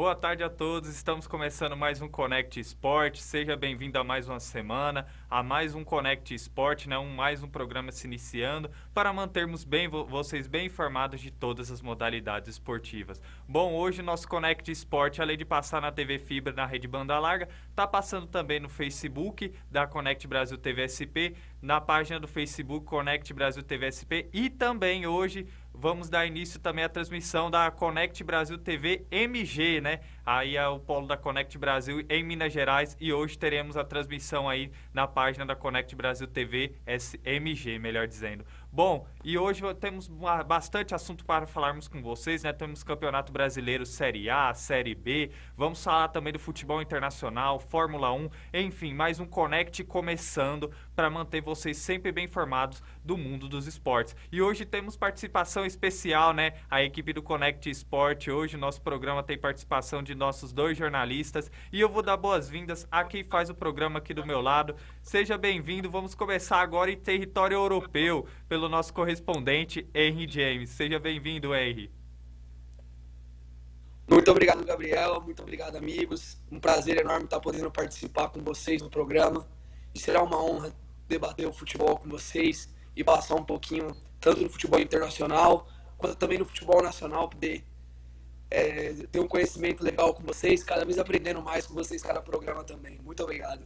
Boa tarde a todos, estamos começando mais um Connect Sport, seja bem-vindo a mais uma semana, a mais um Connect Sport, né? Mais um programa se iniciando, para mantermos vocês bem informados de todas as modalidades esportivas. Bom, hoje o nosso Connect Sport, além de passar na TV Fibra, na rede banda larga, está passando também no Facebook da Connect Brasil TV SP, na página do Facebook Connect Brasil TV SP e também hoje vamos dar início também à transmissão da Connect Brasil TV MG, né? Aí é o polo da Connect Brasil em Minas Gerais e hoje teremos a transmissão aí na página da Connect Brasil TV MG, melhor dizendo. Bom, e hoje temos bastante assunto para falarmos com vocês, né? Temos Campeonato Brasileiro Série A, Série B, vamos falar também do futebol internacional, Fórmula 1, enfim, mais um Connect começando para manter vocês sempre bem informados do mundo dos esportes. E hoje temos participação especial, né? A equipe do Connect Sport, hoje o nosso programa tem participação de nossos dois jornalistas e eu vou dar boas-vindas a quem faz o programa aqui do meu lado. Seja bem-vindo, vamos começar agora em território europeu, pelo nosso correspondente Henry James. Seja bem-vindo, Henry. Muito obrigado, Gabriel. Muito obrigado, amigos. Um prazer enorme estar podendo participar com vocês no programa. E será uma honra debater o futebol com vocês e passar um pouquinho, tanto no futebol internacional, quanto também no futebol nacional, poder ter um conhecimento legal com vocês, cada vez aprendendo mais com vocês cada programa também. Muito obrigado.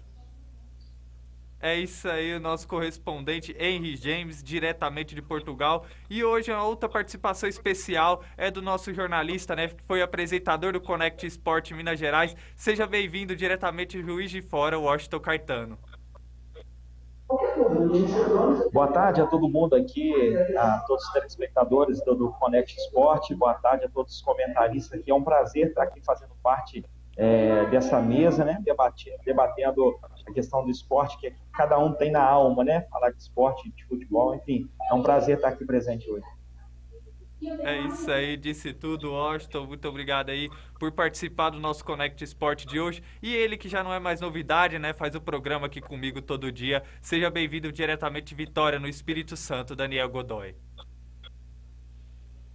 É isso aí, o nosso correspondente Henry James, diretamente de Portugal. E hoje a outra participação especial é do nosso jornalista, né? Que foi apresentador do Connect Sport Minas Gerais. Seja bem-vindo diretamente de Juiz de Fora, Washington Caetano. Boa tarde a todo mundo aqui, a todos os telespectadores do Connect Sport. Boa tarde a todos os comentaristas aqui. É um prazer estar aqui fazendo parte dessa mesa, né? Debatendo a questão do esporte que cada um tem na alma, né? Falar de esporte, de futebol, enfim. É um prazer estar aqui presente hoje. É isso aí, disse tudo, Washington. Muito obrigado aí por participar do nosso Connect Sport de hoje. E ele que já não é mais novidade, né? Faz o programa aqui comigo todo dia. Seja bem-vindo diretamente de Vitória, no Espírito Santo, Daniel Godoy.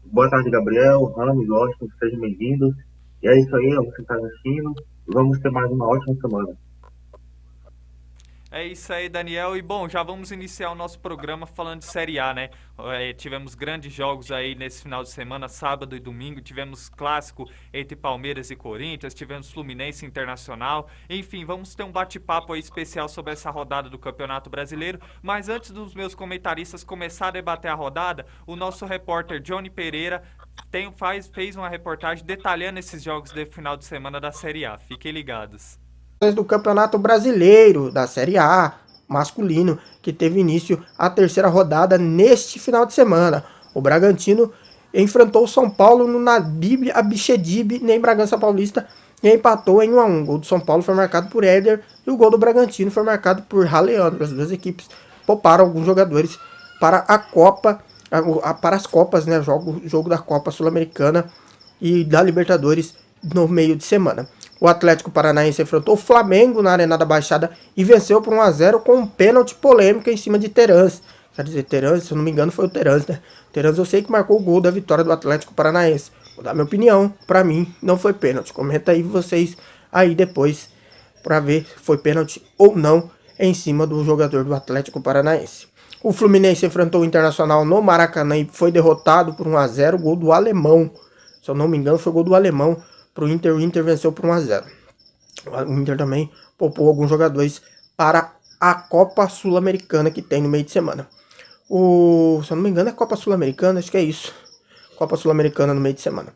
Boa tarde, Gabriel, Ramos, Washington, sejam bem-vindos. E é isso aí, você está assistindo. Vamos ter mais uma ótima semana. É isso aí, Daniel. E bom, já vamos iniciar o nosso programa falando de Série A, né? Tivemos grandes jogos aí nesse final de semana, sábado e domingo. Tivemos clássico entre Palmeiras e Corinthians, tivemos Fluminense Internacional. Enfim, vamos ter um bate-papo aí especial sobre essa rodada do Campeonato Brasileiro. Mas antes dos meus comentaristas começar a debater a rodada, o nosso repórter Johnny Pereira fez uma reportagem detalhando esses jogos de final de semana da Série A. Fiquem ligados. Do Campeonato Brasileiro da Série A masculino, que teve início a terceira rodada neste final de semana. O Bragantino enfrentou o São Paulo no Nabib Abichedib, em Bragança Paulista, e empatou em 1-1. O gol do São Paulo foi marcado por Éder e o gol do Bragantino foi marcado por Raleandro. As duas equipes pouparam alguns jogadores para a Copa, para as Copas, né? Jogo da Copa Sul-Americana e da Libertadores no meio de semana. O Atlético Paranaense enfrentou o Flamengo na Arena da Baixada e venceu por 1-0 com um pênalti polêmico em cima de Terans. Quer dizer, Terans, se eu não me engano, foi o Terans, né? Terans eu sei que marcou o gol da vitória do Atlético Paranaense. Vou dar minha opinião, pra mim não foi pênalti. Comenta aí vocês aí depois pra ver se foi pênalti ou não em cima do jogador do Atlético Paranaense. O Fluminense enfrentou o Internacional no Maracanã e foi derrotado por 1-0, gol do Alemão. Se eu não me engano, foi gol do Alemão pro Inter. O Inter venceu por 1-0. O Inter também poupou alguns jogadores para a Copa Sul-Americana que tem no meio de semana. Se eu não me engano é Copa Sul-Americana, acho que é isso. Copa Sul-Americana no meio de semana.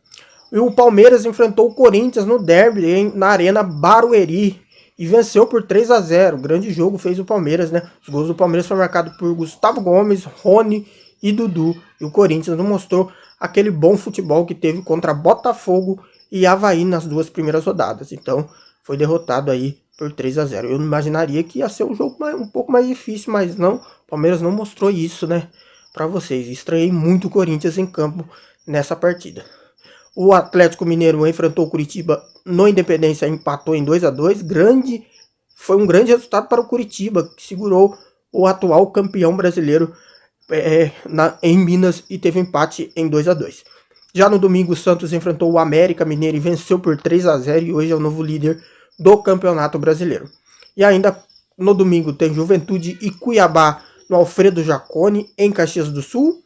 E o Palmeiras enfrentou o Corinthians no derby na Arena Barueri e venceu por 3-0. Grande jogo fez o Palmeiras, né? Os gols do Palmeiras foram marcados por Gustavo Gomes, Rony e Dudu. E o Corinthians não mostrou aquele bom futebol que teve contra Botafogo e Avaí nas duas primeiras rodadas. Então, foi derrotado aí por 3-0. Eu não imaginaria que ia ser um jogo um pouco mais difícil, mas não. O Palmeiras não mostrou isso, né? Pra vocês. Estranhei muito o Corinthians em campo nessa partida. O Atlético Mineiro enfrentou o Curitiba no Independência, empatou em 2-2. Foi um grande resultado para o Curitiba, que segurou o atual campeão brasileiro em Minas e teve empate em 2-2. Já no domingo, o Santos enfrentou o América Mineiro e venceu por 3-0 e hoje é o novo líder do Campeonato Brasileiro. E ainda no domingo tem Juventude e Cuiabá no Alfredo Jaconi, em Caxias do Sul,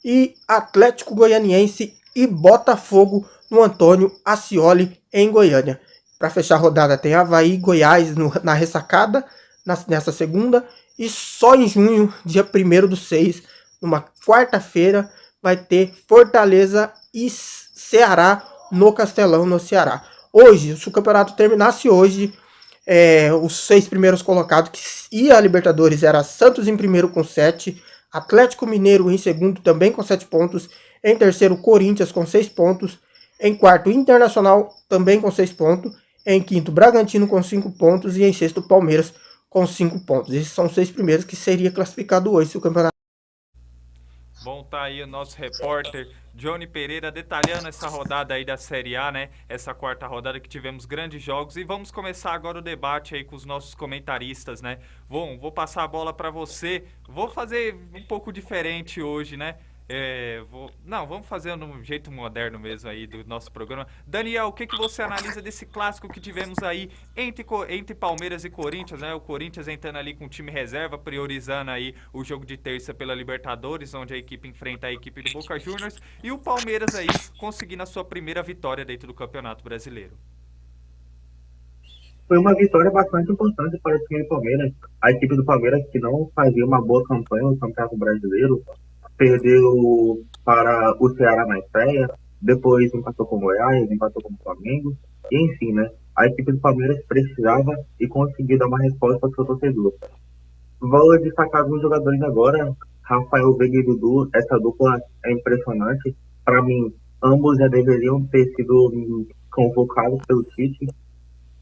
e Atlético Goianiense e Botafogo no Antônio Ascioli, em Goiânia. Para fechar a rodada tem Avaí e Goiás na ressacada, nessa segunda, e só em junho, dia 1º/6, numa quarta-feira, vai ter Fortaleza e Ceará no Castelão, no Ceará. Hoje, se o campeonato terminasse hoje, os 6 primeiros colocados que ia a Libertadores era Santos em primeiro com 7, Atlético Mineiro em segundo também com 7 pontos, em terceiro Corinthians com 6 pontos, em quarto Internacional também com 6 pontos, em quinto Bragantino com 5 pontos e em sexto Palmeiras com 5 pontos. Esses são os 6 primeiros que seria classificado hoje se o campeonato. Bom, tá aí o nosso repórter Johnny Pereira detalhando essa rodada aí da Série A, né? Essa quarta rodada que tivemos grandes jogos. E vamos começar agora o debate aí com os nossos comentaristas, né? Vou passar a bola para você. Vou fazer um pouco diferente hoje, né? Vamos fazer no jeito moderno mesmo aí do nosso programa. Daniel, o que você analisa desse clássico que tivemos aí entre Palmeiras e Corinthians, né? O Corinthians entrando ali com o time reserva, priorizando aí o jogo de terça pela Libertadores, onde a equipe enfrenta a equipe do Boca Juniors, e o Palmeiras aí conseguindo a sua primeira vitória dentro do Campeonato Brasileiro. Foi uma vitória bastante importante para o time do Palmeiras. A equipe do Palmeiras, que não fazia uma boa campanha no Campeonato Brasileiro, perdeu para o Ceará na estreia, depois empatou com o Goiás, empatou com o Flamengo, e enfim, né? A equipe do Palmeiras precisava e conseguiu dar uma resposta ao seu torcedor. Vou destacar alguns jogadores agora, Rafael Veiga e Dudu. Essa dupla é impressionante. Para mim, ambos já deveriam ter sido convocados pelo Tite.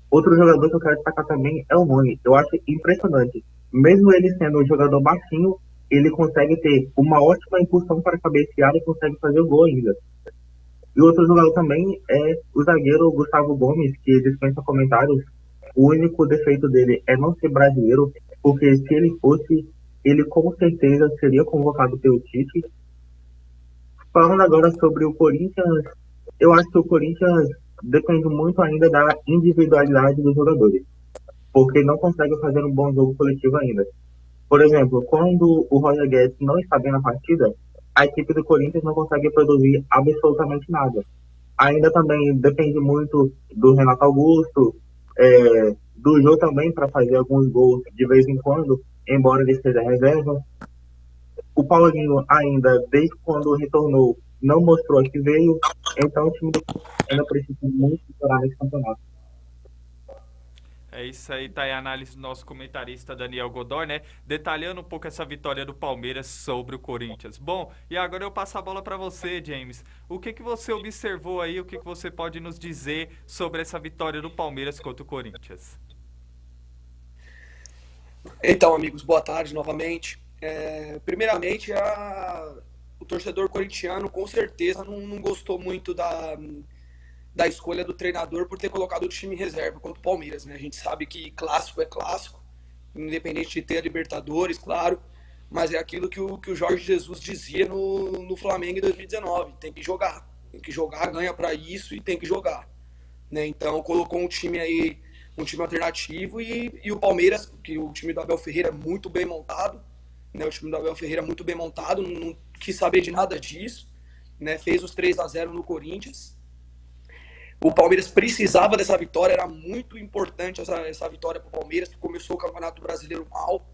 Outro jogador que eu quero destacar também é o Rony. Eu acho impressionante. Mesmo ele sendo um jogador baixinho, ele consegue ter uma ótima impulsão para cabecear e consegue fazer o gol ainda. E outro jogador também é o zagueiro Gustavo Gomes, que dispensa comentários. O único defeito dele é não ser brasileiro, porque se ele fosse, ele com certeza seria convocado pelo Tite. Falando agora sobre o Corinthians, eu acho que o Corinthians depende muito ainda da individualidade dos jogadores, porque não consegue fazer um bom jogo coletivo ainda. Por exemplo, quando o Roger Guedes não está bem na partida, a equipe do Corinthians não consegue produzir absolutamente nada. Ainda também depende muito do Renato Augusto, do Jô também para fazer alguns gols de vez em quando, embora ele seja reserva. O Paulinho ainda, desde quando retornou, não mostrou a que veio, então o time do Corinthians ainda precisa muito melhorar nesse campeonato. É isso aí, tá aí a análise do nosso comentarista Daniel Godoy, né? Detalhando um pouco essa vitória do Palmeiras sobre o Corinthians. Bom, e agora eu passo a bola para você, James. O que você observou aí, o que você pode nos dizer sobre essa vitória do Palmeiras contra o Corinthians? Então, amigos, boa tarde novamente. Primeiramente, o torcedor corintiano com certeza não gostou muito da escolha do treinador por ter colocado o time em reserva contra o Palmeiras, né? A gente sabe que clássico é clássico, independente de ter a Libertadores, claro, mas é aquilo que o Jorge Jesus dizia no Flamengo em 2019, tem que jogar, ganha para isso e tem que jogar, né? Então colocou um time aí, um time alternativo e o Palmeiras, que o time do Abel Ferreira é muito bem montado, né? O time do Abel Ferreira é muito bem montado, não quis saber de nada disso, né? Fez os 3-0 no Corinthians. O Palmeiras precisava dessa vitória, era muito importante essa vitória para o Palmeiras, que começou o Campeonato Brasileiro mal,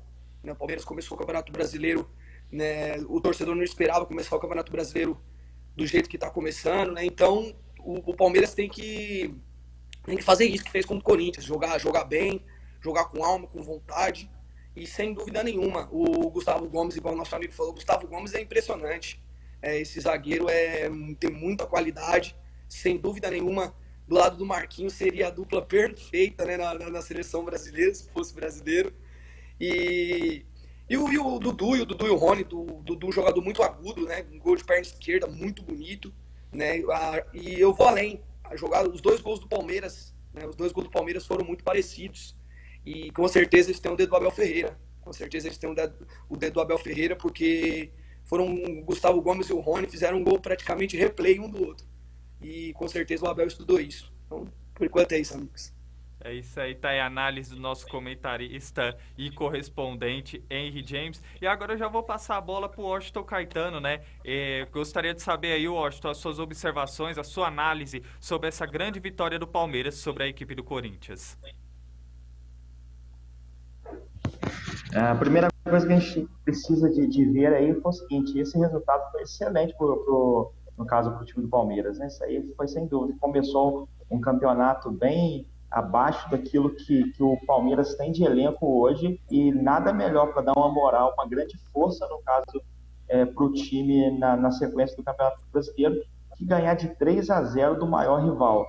né? O Palmeiras começou o Campeonato Brasileiro, né? O torcedor não esperava começar o Campeonato Brasileiro do jeito que está começando, né? Então o Palmeiras tem que fazer isso que fez com o Corinthians, jogar bem, jogar com alma, com vontade, e sem dúvida nenhuma, o Gustavo Gomes, igual o nosso amigo falou, o Gustavo Gomes é impressionante, esse zagueiro tem muita qualidade, sem dúvida nenhuma, do lado do Marquinhos seria a dupla perfeita, né, na seleção brasileira, se fosse brasileiro. E o Dudu e o Rony, Dudu um jogador muito agudo, né, um gol de perna esquerda muito bonito, né, e eu vou além, os dois gols do Palmeiras, né, os dois gols do Palmeiras foram muito parecidos, e com certeza eles têm o dedo do Abel Ferreira, com certeza eles têm o dedo do Abel Ferreira, porque foram o Gustavo Gomes e o Rony, fizeram um gol praticamente replay um do outro. E com certeza o Abel estudou isso. Então, por enquanto é isso, amigos. É isso aí, tá aí a análise do nosso comentarista e correspondente Henry James. E agora eu já vou passar a bola pro Washington Caetano, né? Gostaria de saber aí, Washington, as suas observações, a sua análise sobre essa grande vitória do Palmeiras sobre a equipe do Corinthians. A primeira coisa que a gente precisa de ver aí foi o seguinte: esse resultado foi excelente no caso para o time do Palmeiras, né? Isso aí foi sem dúvida. Começou um campeonato bem abaixo daquilo que o Palmeiras tem de elenco hoje, e nada melhor para dar uma moral, uma grande força, no caso, para o time na sequência do Campeonato Brasileiro, que ganhar de 3-0 do maior rival.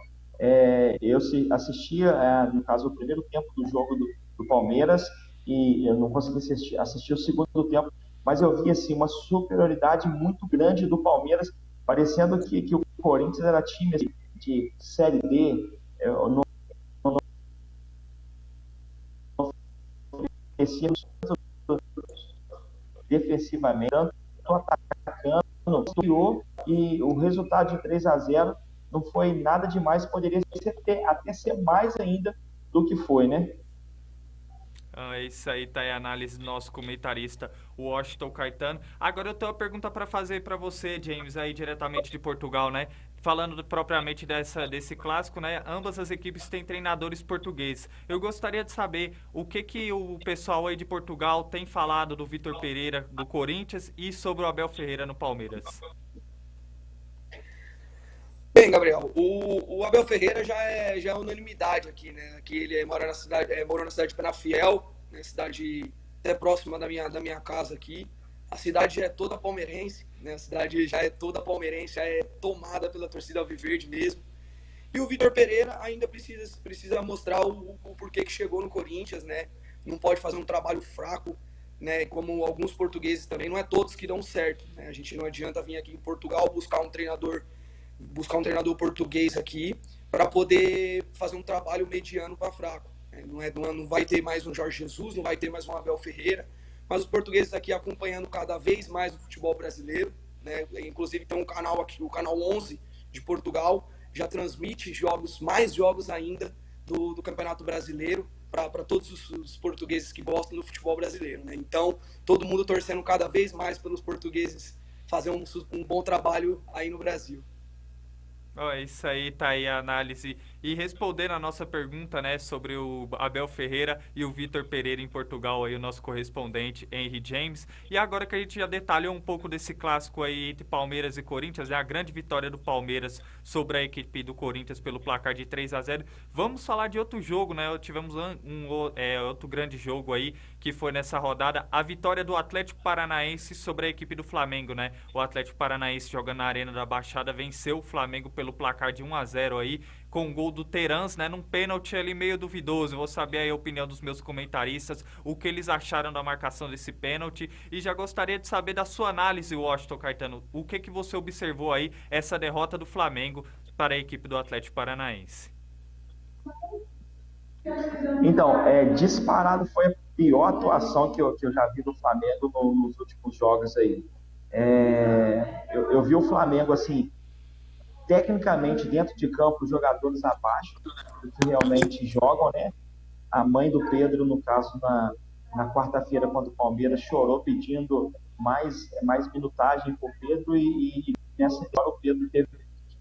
Eu assistia, no caso, o primeiro tempo do jogo do Palmeiras, e eu não consegui assistir o segundo tempo, mas eu vi assim, uma superioridade muito grande do Palmeiras, parecendo que o Corinthians era time de Série D. Não oferecia defensivamente, tanto atacando, e o resultado de 3-0 não foi nada demais, poderia até ser mais ainda do que foi, né? É isso aí, tá aí a análise do nosso comentarista, o Washington Caetano. Agora eu tenho uma pergunta para fazer para você, James, aí diretamente de Portugal, né? Falando propriamente desse clássico, né? Ambas as equipes têm treinadores portugueses. Eu gostaria de saber o que o pessoal aí de Portugal tem falado do Vitor Pereira do Corinthians e sobre o Abel Ferreira no Palmeiras. Bem, Gabriel, o Abel Ferreira já é unanimidade aqui, né? Aqui ele morou na cidade de Penafiel, né? Cidade até próxima da minha casa aqui. A cidade já é toda palmeirense, né? A cidade já é toda palmeirense, já é tomada pela torcida alviverde mesmo. E o Vitor Pereira ainda precisa mostrar o porquê que chegou no Corinthians, né? Não pode fazer um trabalho fraco, né? Como alguns portugueses também, não é todos que dão certo, né? A gente não adianta vir aqui em Portugal buscar um treinador português aqui para poder fazer um trabalho mediano para fraco. Não vai ter mais um Jorge Jesus, não vai ter mais um Abel Ferreira, mas os portugueses aqui acompanhando cada vez mais o futebol brasileiro, né? Inclusive tem um canal aqui, o canal 11 de Portugal, já transmite mais jogos ainda do Campeonato Brasileiro para todos os portugueses que gostam do futebol brasileiro, né? Então, todo mundo torcendo cada vez mais pelos portugueses fazer um bom trabalho aí no Brasil. Isso aí, tá aí a análise. E respondendo a nossa pergunta, né, sobre o Abel Ferreira e o Vitor Pereira em Portugal, aí o nosso correspondente Henry James. E agora que a gente já detalhou um pouco desse clássico aí entre Palmeiras e Corinthians, né, a grande vitória do Palmeiras sobre a equipe do Corinthians pelo placar de 3-0, vamos falar de outro jogo, né? Tivemos outro grande jogo aí, que foi nessa rodada, a vitória do Atlético Paranaense sobre a equipe do Flamengo, né? O Atlético Paranaense, jogando na Arena da Baixada, venceu o Flamengo pelo placar de 1-0 aí, com o gol do Terans, né, num pênalti ali meio duvidoso. Eu vou saber aí a opinião dos meus comentaristas, o que eles acharam da marcação desse pênalti, e já gostaria de saber da sua análise, Washington Caetano, o que você observou aí, essa derrota do Flamengo para a equipe do Atlético Paranaense? Então, disparado foi a pior atuação que eu já vi do Flamengo nos últimos jogos aí. Eu vi o Flamengo, assim, tecnicamente, dentro de campo, jogadores abaixo do que realmente jogam, né? A mãe do Pedro, no caso, na quarta-feira, contra o Palmeiras, chorou pedindo mais minutagem para o Pedro, e nessa hora o Pedro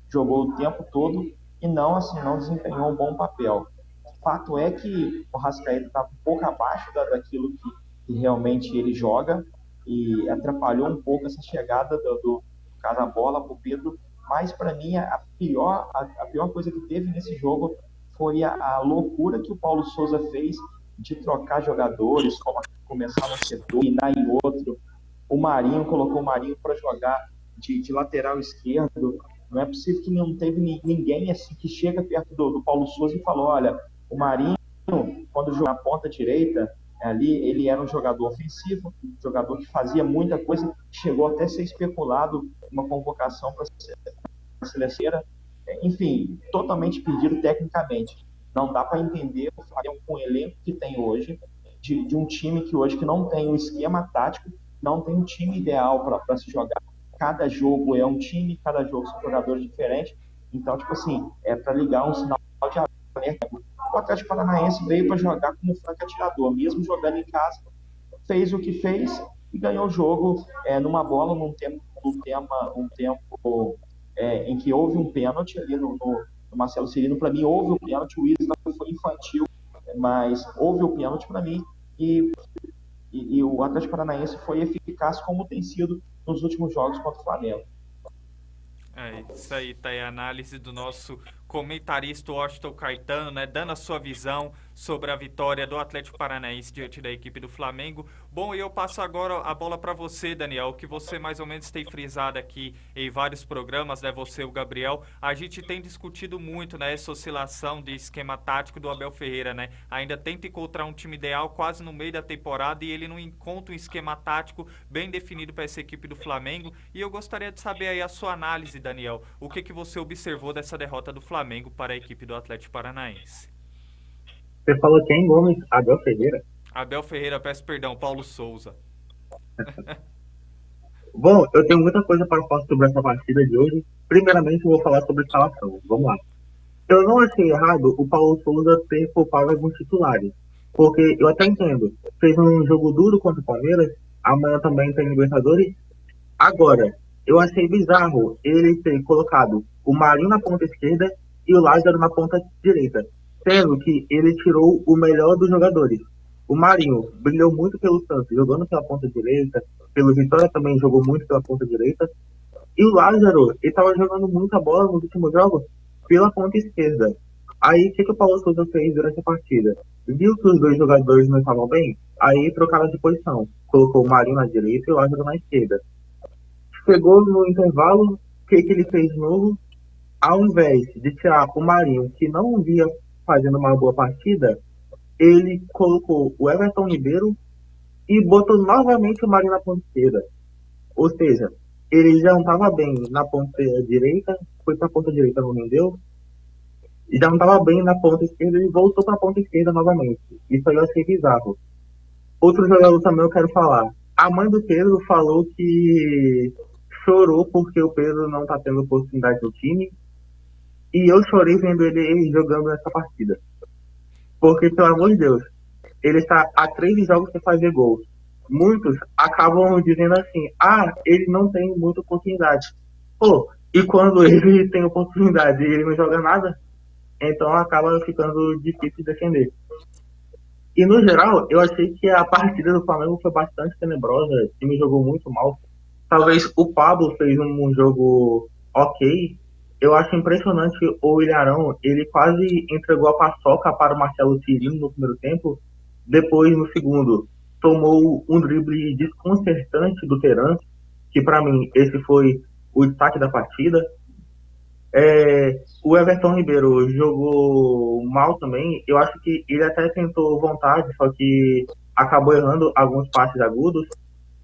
jogou o tempo todo e não desempenhou um bom papel. O fato é que o Arrascaeta estava um pouco abaixo daquilo que realmente ele joga, e atrapalhou um pouco essa chegada do caso a bola para o Pedro. Mas, para mim, a pior coisa que teve nesse jogo foi a loucura que o Paulo Souza fez de trocar jogadores, começar no setor e ir em outro. Colocou o Marinho para jogar de lateral esquerdo. Não é possível que não teve ninguém assim que chega perto do Paulo Souza e falou: olha, o Marinho, quando jogou na ponta direita, ali ele era um jogador ofensivo, um jogador que fazia muita coisa, chegou até a ser especulado uma convocação para a seleção, enfim, totalmente perdido tecnicamente. Não dá para entender o Flamengo com o elenco que tem hoje, de um time que hoje que não tem um esquema tático, não tem um time ideal para se jogar. Cada jogo é um time, cada jogo são jogadores diferentes. Então, tipo assim, é para ligar um sinal de alerta. O Atlético Paranaense veio para jogar como franco atirador, mesmo jogando em casa, fez o que fez e ganhou o jogo numa bola, um tempo em que houve um pênalti ali no Marcelo Cirino. Para mim, houve o pênalti, o Isla foi infantil, mas houve o pênalti para mim e o Atlético Paranaense foi eficaz como tem sido nos últimos jogos contra o Flamengo. É isso aí, tá aí a análise do nosso comentarista Washington Caetano, né, dando a sua visão sobre a vitória do Atlético Paranaense diante da equipe do Flamengo. Bom, e eu passo agora a bola para você, Daniel, que você mais ou menos tem frisado aqui em vários programas, né, você e o Gabriel. A gente tem discutido muito, né, essa oscilação de esquema tático do Abel Ferreira, né? Ainda tenta encontrar um time ideal quase no meio da temporada e ele não encontra um esquema tático bem definido para essa equipe do Flamengo. E eu gostaria de saber aí a sua análise, Daniel. O que você observou dessa derrota do Flamengo para a equipe do Atlético Paranaense? Você falou quem, Gomes? Abel Ferreira? Abel Ferreira, peço perdão, Paulo Souza. Bom, eu tenho muita coisa para falar sobre essa partida de hoje. Primeiramente, eu vou falar sobre a escalação. Vamos lá. Eu não achei errado o Paulo Souza ter poupado alguns titulares. Porque eu até entendo. Fez um jogo duro contra o Palmeiras. Amanhã também tem Libertadores. Agora, eu achei bizarro ele ter colocado o Marinho na ponta esquerda e o Lázaro na ponta direita. Sendo que ele tirou o melhor dos jogadores. O Marinho brilhou muito pelo Santos, jogando pela ponta direita. Pelo Vitória também jogou muito pela ponta direita. E o Lázaro, ele estava jogando muita bola nos últimos jogos pela ponta esquerda. Aí, o que o Paulo Souza fez durante a partida? Viu que os dois jogadores não estavam bem? Aí, trocaram de posição. Colocou o Marinho na direita e o Lázaro na esquerda. Chegou no intervalo, o que ele fez de novo? Ao invés de tirar o Marinho, que não via fazendo uma boa partida, ele colocou o Everton Ribeiro e botou novamente o Marinho na ponta esquerda. Ou seja, ele já não estava bem na ponta direita, foi para a ponta direita, não rendeu, e já não estava bem na ponta esquerda e voltou para a ponta esquerda novamente. Isso aí eu achei bizarro. Outro jogador também eu quero falar. A mãe do Pedro falou que chorou porque o Pedro não está tendo oportunidade no time. E eu chorei vendo ele jogando nessa partida. Porque, pelo amor de Deus, ele está há 13 jogos sem fazer gol. Muitos acabam dizendo assim, ele não tem muita oportunidade. Pô, e quando ele tem oportunidade e ele não joga nada, então acaba ficando difícil de defender. E no geral, eu achei que a partida do Flamengo foi bastante tenebrosa, o time jogou muito mal. Talvez o Pablo fez um jogo ok. Eu acho impressionante o Ilharão, ele quase entregou a paçoca para o Marcelo Cirino no primeiro tempo. Depois, no segundo, tomou um drible desconcertante do Teran, que para mim esse foi o destaque da partida. O Everton Ribeiro jogou mal também. Eu acho que ele até tentou vontade, só que acabou errando alguns passes agudos.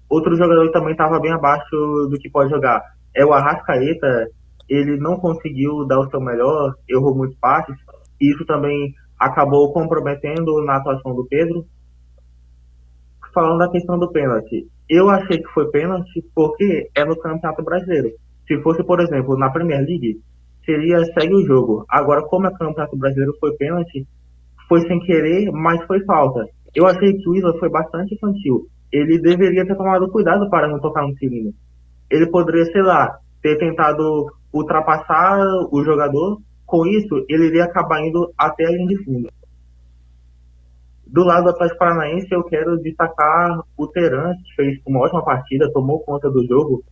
Outro jogador que também estava bem abaixo do que pode jogar é o Arrascaeta. Ele não conseguiu dar o seu melhor, errou muitos passes. E isso também acabou comprometendo na atuação do Pedro. Falando da questão do pênalti, eu achei que foi pênalti porque é no Campeonato Brasileiro. Se fosse, por exemplo, na Premier League, seria segue o jogo. Agora, como é Campeonato Brasileiro, foi pênalti, foi sem querer, mas foi falta. Eu achei que o Isla foi bastante infantil. Ele deveria ter tomado cuidado para não tocar no Cirino. Ele poderia, sei lá, ter tentado ultrapassar o jogador. Com isso, ele iria acabar indo até a linha de fundo. Do lado do Atlético Paranaense, eu quero destacar o Teran, que fez uma ótima partida, tomou conta do jogo,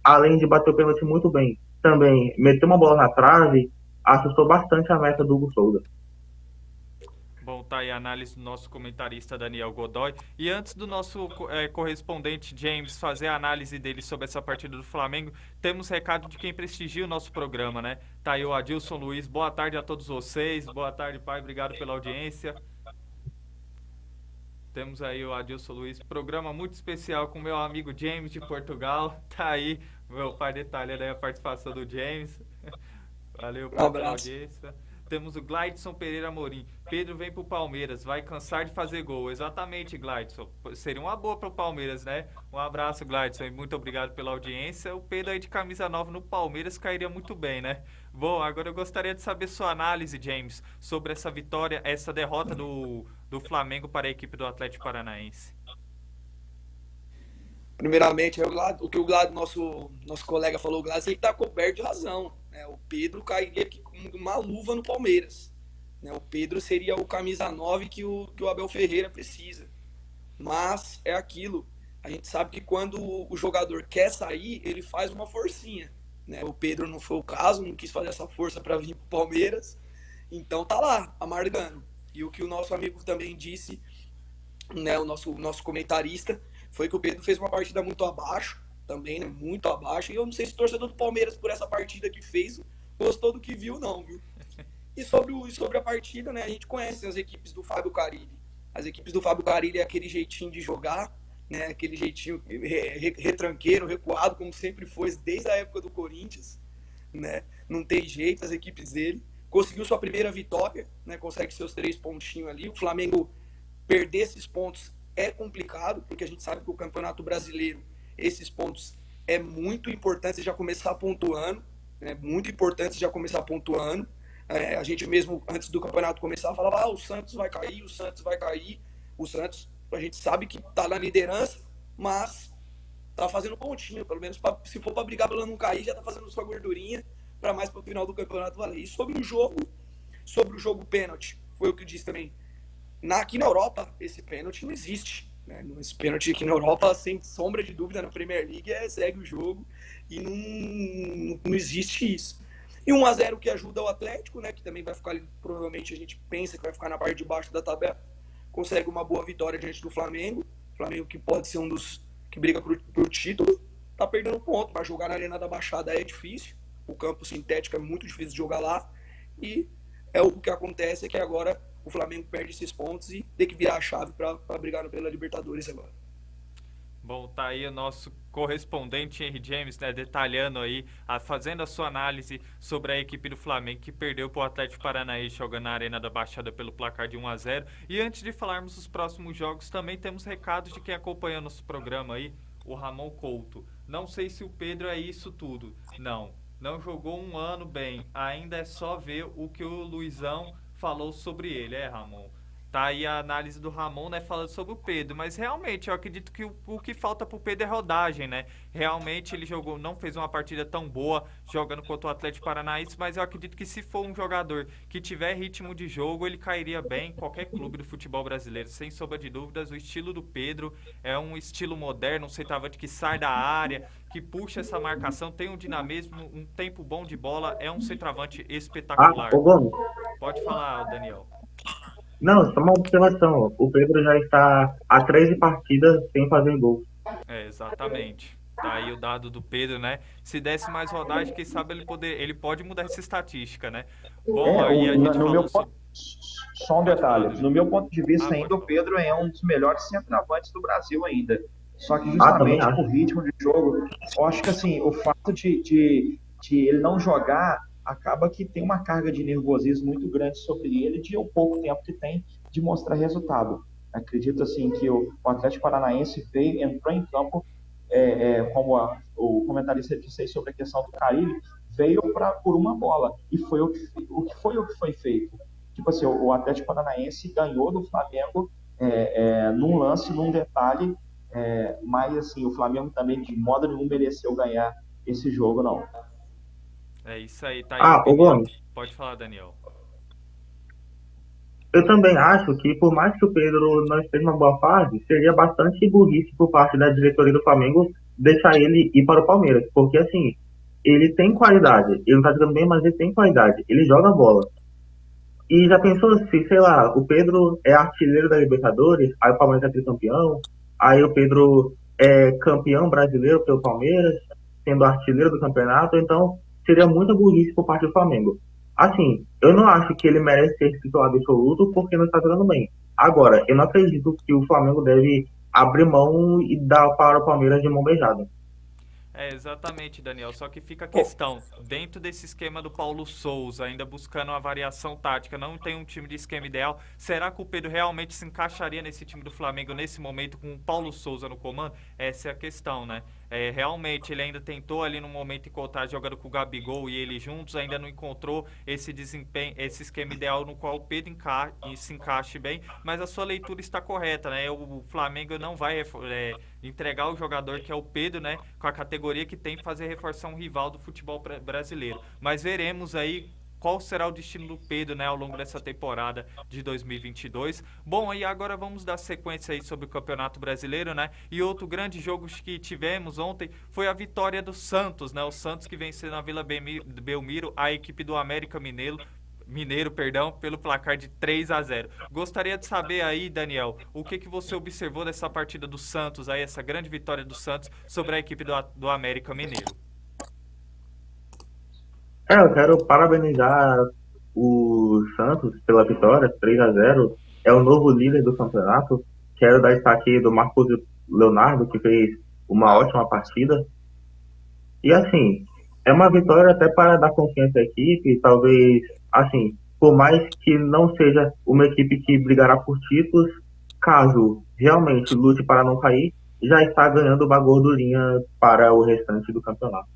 além de bater o pênalti muito bem. Também meteu uma bola na trave, assustou bastante a meta do Hugo Souza. Bom, tá aí a análise do nosso comentarista Daniel Godoy. E antes do nosso correspondente James fazer a análise dele sobre essa partida do Flamengo, temos recado de quem prestigia o nosso programa, né? Tá aí o Adilson Luiz. Boa tarde a todos vocês. Boa tarde, pai. Obrigado pela audiência. Temos aí o Adilson Luiz, programa muito especial com meu amigo James de Portugal. Tá aí, meu pai detalhando aí a participação do James. Valeu pela audiência. Temos o Gladson Pereira Amorim. Pedro vem pro Palmeiras, vai cansar de fazer gol. Exatamente, Gladson. Seria uma boa pro Palmeiras, né? Um abraço, Gladson, e muito obrigado pela audiência. O Pedro aí de camisa nova no Palmeiras cairia muito bem, né? Bom, agora eu gostaria de saber sua análise, James, sobre essa vitória, essa derrota do Flamengo para a equipe do Atlético Paranaense. Primeiramente, o que o Glad, nosso colega falou, o Glad, ele está coberto de razão. Né? O Pedro cairia aqui com uma luva no Palmeiras. Né? O Pedro seria o camisa 9 que o Abel Ferreira precisa. Mas é aquilo. A gente sabe que quando o jogador quer sair, ele faz uma forcinha. Né? O Pedro não foi o caso, não quis fazer essa força para vir para o Palmeiras. Então tá lá, amargando. E o que o nosso amigo também disse, né, o nosso comentarista, foi que o Pedro fez uma partida muito abaixo, também, né, muito abaixo, e eu não sei se o torcedor do Palmeiras, por essa partida que fez, gostou do que viu, não, viu? E sobre a partida, né, a gente conhece as equipes do Fábio Carille. As equipes do Fábio Carille é aquele jeitinho de jogar, né, aquele jeitinho retranqueiro, recuado, como sempre foi, desde a época do Corinthians, né, não tem jeito, as equipes dele. Conseguiu sua primeira vitória, né, consegue seus 3 pontinhos ali. O Flamengo perder esses pontos é complicado, porque a gente sabe que o Campeonato Brasileiro, esses pontos é muito importante já começar pontuando, é muito importante já começar pontuando. A gente mesmo, antes do campeonato começar, falava, o Santos vai cair, o Santos vai cair. O Santos, a gente sabe que tá na liderança, mas tá fazendo pontinho, pelo menos se for para brigar para não cair, já tá fazendo sua gordurinha para mais para o final do campeonato valer. E sobre o jogo pênalti, foi o que eu disse também. Aqui na Europa, esse pênalti não existe. Né? Esse pênalti aqui na Europa, sem sombra de dúvida, na Premier League, segue o jogo e não existe isso. E 1-0 que ajuda o Atlético, né? Que também vai ficar ali, provavelmente a gente pensa que vai ficar na parte de baixo da tabela. Consegue uma boa vitória diante do Flamengo. Flamengo que pode ser um dos que briga por título. Tá perdendo ponto, vai jogar na Arena da Baixada é difícil. O campo sintético é muito difícil de jogar lá. E o que acontece é que agora o Flamengo perde esses pontos e tem que virar a chave para brigar pela Libertadores agora. Bom, tá aí o nosso correspondente Henry James, né, detalhando aí, fazendo a sua análise sobre a equipe do Flamengo que perdeu para o Atlético Paranaense jogando na Arena da Baixada pelo placar de 1-0. E antes de falarmos dos próximos jogos, também temos recados de quem acompanha nosso programa aí, o Ramon Couto. Não sei se o Pedro é isso tudo. Não jogou um ano bem. Ainda é só ver o que o Luizão falou sobre ele, Ramon? Tá aí a análise do Ramon, né, falando sobre o Pedro, mas realmente eu acredito que o que falta pro Pedro é rodagem, né? Realmente ele não fez uma partida tão boa jogando contra o Atlético Paranaense, mas eu acredito que se for um jogador que tiver ritmo de jogo, ele cairia bem em qualquer clube do futebol brasileiro, sem sombra de dúvidas. O estilo do Pedro é um estilo moderno, um centroavante que sai da área, que puxa essa marcação, tem um dinamismo, um tempo bom de bola, é um centroavante espetacular. Pode falar, Daniel. Não, só uma observação. O Pedro já está há 13 partidas sem fazer gol. Exatamente. Tá aí o dado do Pedro, né? Se desse mais rodagem, quem sabe ele pode mudar essa estatística, né? Bom, aí a gente falou só um detalhe. No meu ponto de vista, ainda o Pedro é um dos melhores centroavantes do Brasil ainda. Só que justamente por ritmo de jogo, eu acho que assim, o fato de ele não jogar acaba que tem uma carga de nervosismo muito grande sobre ele de o pouco tempo que tem de mostrar resultado. Acredito assim que o Atlético Paranaense entrou em campo, como o comentarista disse aí sobre a questão do Carille, veio por uma bola, e foi o que foi feito. Tipo assim, o Atlético Paranaense ganhou do Flamengo num lance, num detalhe, mas assim, o Flamengo também de modo nenhum mereceu ganhar esse jogo, não. É isso aí, tá aí. Pode falar, Daniel. Eu também acho que, por mais que o Pedro não esteja numa boa fase, seria bastante burrice por parte da diretoria do Flamengo deixar ele ir para o Palmeiras. Porque, assim, ele tem qualidade. Ele não tá jogando bem, mas ele tem qualidade. Ele joga bola. E já pensou se, sei lá, o Pedro é artilheiro da Libertadores, aí o Palmeiras é tricampeão, aí o Pedro é campeão brasileiro pelo Palmeiras, sendo artilheiro do campeonato, então seria muita burrice por parte do Flamengo. Assim, eu não acho que ele merece ser titular absoluto porque não está jogando bem. Agora, eu não acredito que o Flamengo deve abrir mão e dar para o Palmeiras de mão beijada. É, exatamente, Daniel. Só que fica a Pô, questão, dentro desse esquema do Paulo Souza, ainda buscando uma variação tática, não tem um time de esquema ideal. Será que o Pedro realmente se encaixaria nesse time do Flamengo nesse momento com o Paulo Souza no comando? Essa é a questão, né? É, realmente, ele ainda tentou ali no momento encontrar jogando com o Gabigol e ele juntos, ainda não encontrou esse desempenho, esse esquema ideal no qual o Pedro se encaixe bem, mas a sua leitura está correta, né? O Flamengo não vai entregar o jogador que é o Pedro, né, com a categoria que tem, fazer reforçar um rival do futebol brasileiro. Mas veremos aí qual será o destino do Pedro, né, ao longo dessa temporada de 2022. Bom, aí agora vamos dar sequência aí sobre o Campeonato Brasileiro, né? E outro grande jogo que tivemos ontem foi a vitória do Santos, né? O Santos que venceu na Vila Belmiro a equipe do América Mineiro, perdão, pelo placar de 3-0. Gostaria de saber aí, Daniel, o que você observou dessa partida do Santos, aí, essa grande vitória do Santos sobre a equipe do América Mineiro. Eu quero parabenizar o Santos pela vitória, 3-0. É o novo líder do campeonato. Quero dar destaque do Marcos Leonardo, que fez uma ótima partida. E assim, é uma vitória até para dar confiança à equipe, talvez, assim, por mais que não seja uma equipe que brigará por títulos, caso realmente lute para não cair, já está ganhando uma gordurinha para o restante do campeonato.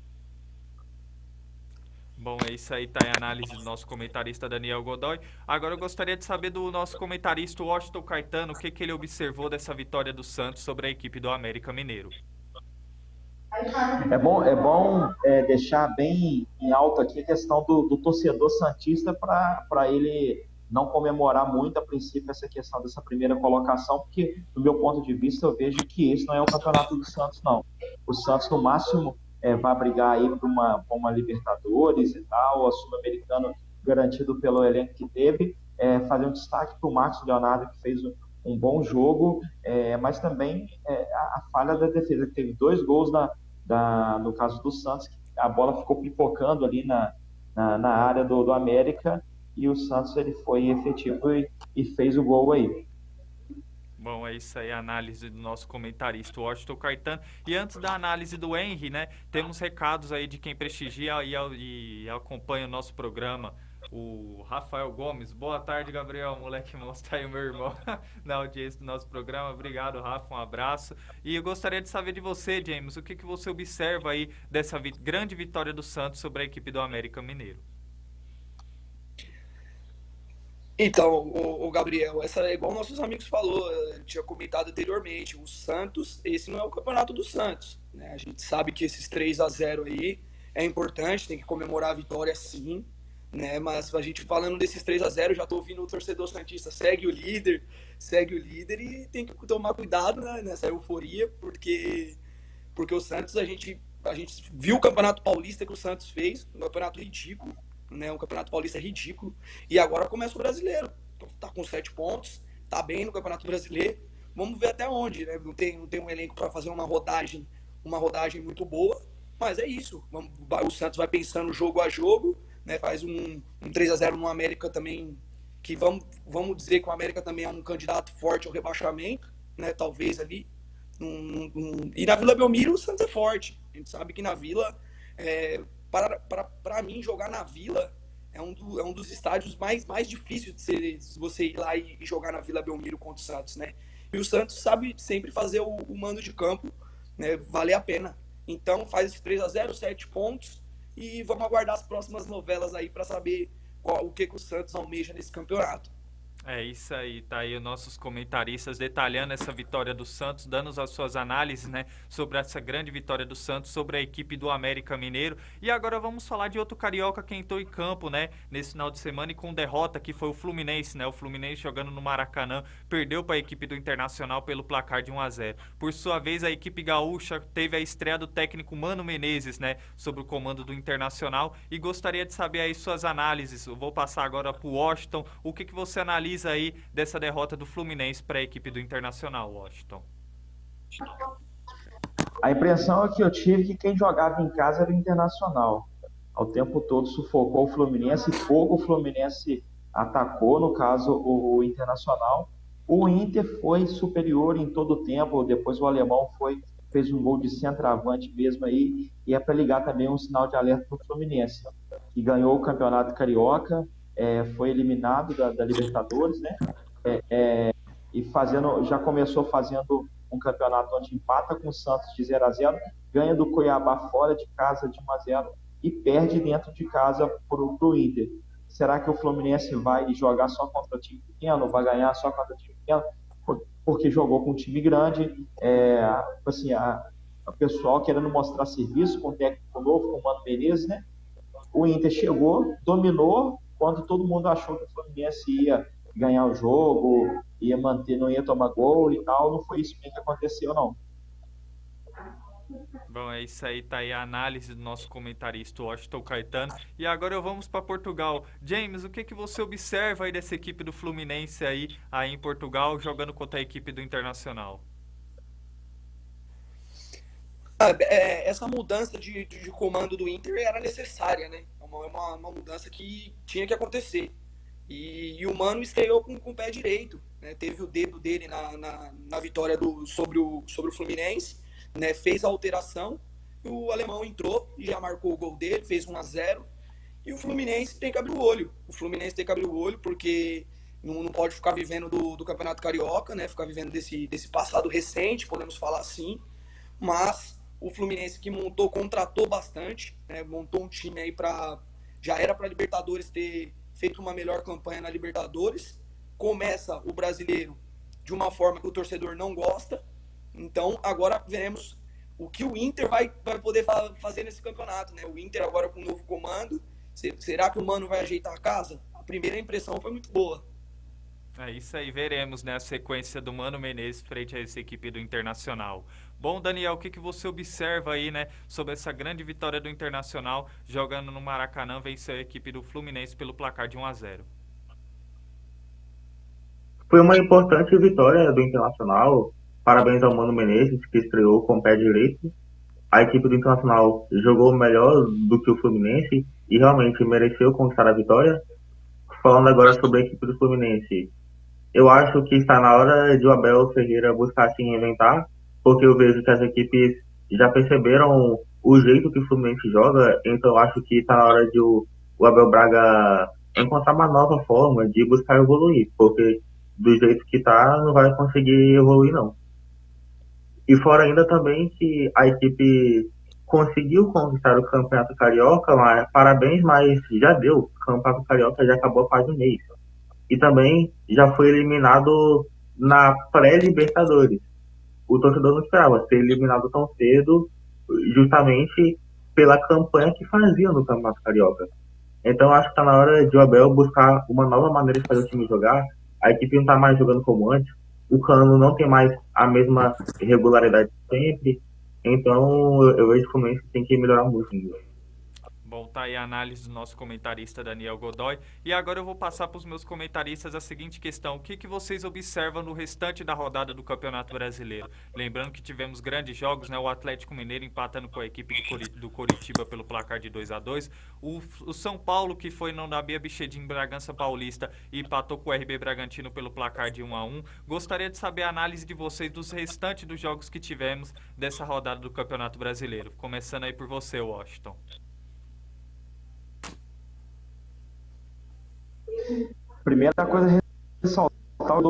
Bom, é isso aí, tá aí a análise do nosso comentarista Daniel Godoy. Agora eu gostaria de saber do nosso comentarista Washington Caetano, o que ele observou dessa vitória do Santos sobre a equipe do América Mineiro. É bom deixar bem em alto aqui a questão do torcedor santista para ele não comemorar muito a princípio essa questão dessa primeira colocação, porque do meu ponto de vista eu vejo que esse não é o campeonato do Santos, não. O Santos no máximo vai brigar aí por uma Libertadores e tal, a Sul-Americana garantido pelo elenco que teve, fazer um destaque para o Marcos Leonardo, que fez um bom jogo, mas também a falha da defesa, que teve 2 gols no caso do Santos, a bola ficou pipocando ali na área do América, e o Santos ele foi efetivo e fez o gol aí. Bom, é isso aí, a análise do nosso comentarista Washington Caetano. E antes da análise do Henry, né, temos recados aí de quem prestigia e acompanha o nosso programa. O Rafael Gomes, boa tarde, Gabriel, moleque monstro aí, o meu irmão, na audiência do nosso programa. Obrigado, Rafa, um abraço. E eu gostaria de saber de você, James, o que você observa aí dessa grande vitória do Santos sobre a equipe do América Mineiro? Então, o Gabriel, essa é igual nossos amigos falou, eu tinha comentado anteriormente, o Santos, esse não é o campeonato do Santos, né? A gente sabe que esses 3-0 aí é importante, tem que comemorar a vitória sim, né? Mas a gente falando desses 3-0, já tô ouvindo o torcedor santista, segue o líder e tem que tomar cuidado, né, nessa euforia, porque o Santos, a gente viu o Campeonato Paulista que o Santos fez, um campeonato ridículo, né? Um Campeonato Paulista ridículo. E agora começa o Brasileiro. Tá com 7 pontos, tá bem no Campeonato Brasileiro. Vamos ver até onde, né? Não tem um elenco para fazer uma rodagem muito boa, mas é isso. O Santos vai pensando jogo a jogo, né? Faz um 3-0 no América também, que vamos dizer que o América também é um candidato forte ao rebaixamento, né? Talvez ali. E na Vila Belmiro o Santos é forte. A gente sabe que na Vila para mim, jogar na Vila é um dos estádios mais difíceis de você ir lá e jogar na Vila Belmiro contra o Santos, né? E o Santos sabe sempre fazer o mando de campo, né, valer a pena. Então faz esse 3-0, 7 pontos, e vamos aguardar as próximas novelas aí para saber o que o Santos almeja nesse campeonato. É isso aí, tá aí os nossos comentaristas detalhando essa vitória do Santos, dando as suas análises, né, sobre essa grande vitória do Santos sobre a equipe do América Mineiro. E agora vamos falar de outro carioca que entrou em campo, né, nesse final de semana e com derrota, que foi o Fluminense, né? O Fluminense jogando no Maracanã, perdeu para a equipe do Internacional pelo placar de 1-0. Por sua vez, a equipe gaúcha teve a estreia do técnico Mano Menezes, né, sobre o comando do Internacional, e gostaria de saber aí suas análises. Eu vou passar agora para o Washington. O que você analisa aí dessa derrota do Fluminense para a equipe do Internacional, Washington? A impressão é que eu tive que quem jogava em casa era o Internacional. Ao tempo todo sufocou o Fluminense, pouco o Fluminense atacou, no caso, o Internacional. O Inter foi superior em todo o tempo, depois o alemão foi fez um gol de centroavante mesmo aí, e é para ligar também um sinal de alerta para o Fluminense, que ganhou o Campeonato Carioca, foi eliminado da Libertadores, né? E já começou fazendo um campeonato onde empata com o Santos de 0-0, ganha do Cuiabá fora de casa de 1-0 e perde dentro de casa para o Inter. Será que o Fluminense vai jogar só contra time pequeno, vai ganhar só contra time pequeno? Porque jogou com um time grande, assim, a pessoal querendo mostrar serviço com o técnico novo, com o Mano Menezes, né? O Inter chegou, dominou, quando todo mundo achou que o Fluminense ia ganhar o jogo, ia manter, não ia tomar gol e tal, não foi isso que aconteceu, não. Bom, é isso aí, tá aí a análise do nosso comentarista Washington Caetano. E agora vamos para Portugal. James, o que você observa aí dessa equipe do Fluminense aí em Portugal, jogando contra a equipe do Internacional? Essa mudança de comando do Inter era necessária, né? É uma mudança que tinha que acontecer. E o Mano estreou com o pé direito, né? Teve o dedo dele na vitória sobre o Fluminense, né? Fez a alteração, e o alemão entrou e já marcou o gol dele, fez 1-0. E o Fluminense tem que abrir o olho. O Fluminense tem que abrir o olho porque não pode ficar vivendo do Campeonato Carioca, né? Ficar vivendo desse passado recente, podemos falar assim. Mas o Fluminense que contratou bastante, né? Montou um time aí já era para a Libertadores ter feito uma melhor campanha na Libertadores. Começa o Brasileiro de uma forma que o torcedor não gosta. Então agora veremos o que o Inter vai poder fazer nesse campeonato, né? O Inter agora com um novo comando. Será que o Mano vai ajeitar a casa? A primeira impressão foi muito boa. É isso aí, veremos, né, a sequência do Mano Menezes frente a essa equipe do Internacional. Bom, Daniel, o que você observa aí, né, sobre essa grande vitória do Internacional jogando no Maracanã, venceu a equipe do Fluminense pelo placar de 1-0? Foi uma importante vitória do Internacional. Parabéns ao Mano Menezes, que estreou com o pé direito. A equipe do Internacional jogou melhor do que o Fluminense e realmente mereceu conquistar a vitória. Falando agora sobre a equipe do Fluminense, eu acho que está na hora de o Abel Ferreira buscar se reinventar, porque eu vejo que as equipes já perceberam o jeito que o Fluminense joga, então eu acho que está na hora de o Abel Braga encontrar uma nova forma de buscar evoluir, porque do jeito que está não vai conseguir evoluir não. E fora ainda também que a equipe conseguiu conquistar o Campeonato Carioca, mas, parabéns, mas já deu, o Campeonato Carioca já acabou faz um mês. E também já foi eliminado na pré-Libertadores. O torcedor não esperava ser eliminado tão cedo, justamente pela campanha que fazia no Campeonato Carioca. Então acho que está na hora de o Abel buscar uma nova maneira de fazer o time jogar. A equipe não está mais jogando como antes. O Cano não tem mais a mesma regularidade de sempre. Então eu vejo que o Fluminense tem que melhorar muito. Bom, tá aí a análise do nosso comentarista Daniel Godoy. E agora eu vou passar para os meus comentaristas a seguinte questão. O que vocês observam no restante da rodada do Campeonato Brasileiro? Lembrando que tivemos grandes jogos, né? O Atlético Mineiro empatando com a equipe do Coritiba pelo placar de 2-2. O São Paulo, que foi no Nabia Bichedin Bragança Paulista e empatou com o RB Bragantino pelo placar de 1-1. Gostaria de saber a análise de vocês dos restantes dos jogos que tivemos dessa rodada do Campeonato Brasileiro. Começando aí por você, Washington. Primeira coisa ressaltar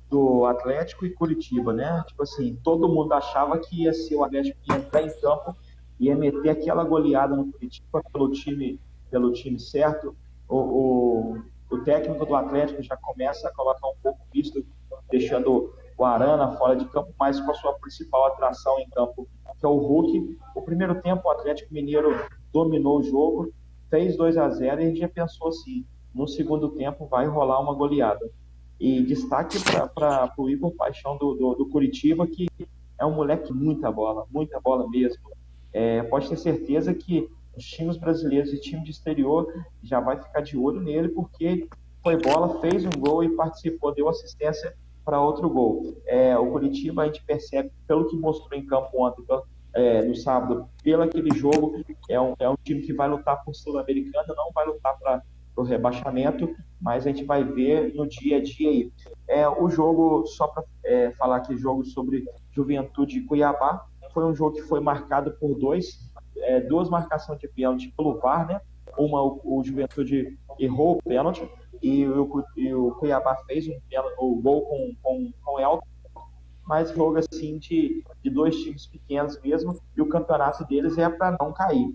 do Atlético e Curitiba, né? Tipo assim, todo mundo achava que ia ser o Atlético que ia entrar em campo e ia meter aquela goleada no Curitiba pelo time certo. O técnico do Atlético já começa a colocar um pouco isso, deixando o Arana fora de campo, mas com a sua principal atração em campo, que é o Hulk. O primeiro tempo, o Atlético Mineiro dominou o jogo, fez 2-0 e a gente já pensou assim, no segundo tempo vai rolar uma goleada. E destaque para o Igor Paixão do Curitiba, que é um moleque muita bola mesmo. Pode ter certeza que os times brasileiros e time de exterior já vai ficar de olho nele, porque foi bola, fez um gol e participou, deu assistência para outro gol. O Curitiba, a gente percebe, pelo que mostrou em campo ontem, no sábado, pelo aquele jogo, é um time que vai lutar por Sul-Americana, não vai lutar para o rebaixamento, mas a gente vai ver no dia a dia aí. O jogo, só para falar aqui, jogo sobre Juventude e Cuiabá, foi um jogo que foi marcado por duas marcações de pênalti pelo VAR, né? O Juventude errou o pênalti e o Cuiabá fez o gol com o Elton, mas jogo assim de dois times pequenos mesmo, e o campeonato deles é para não cair.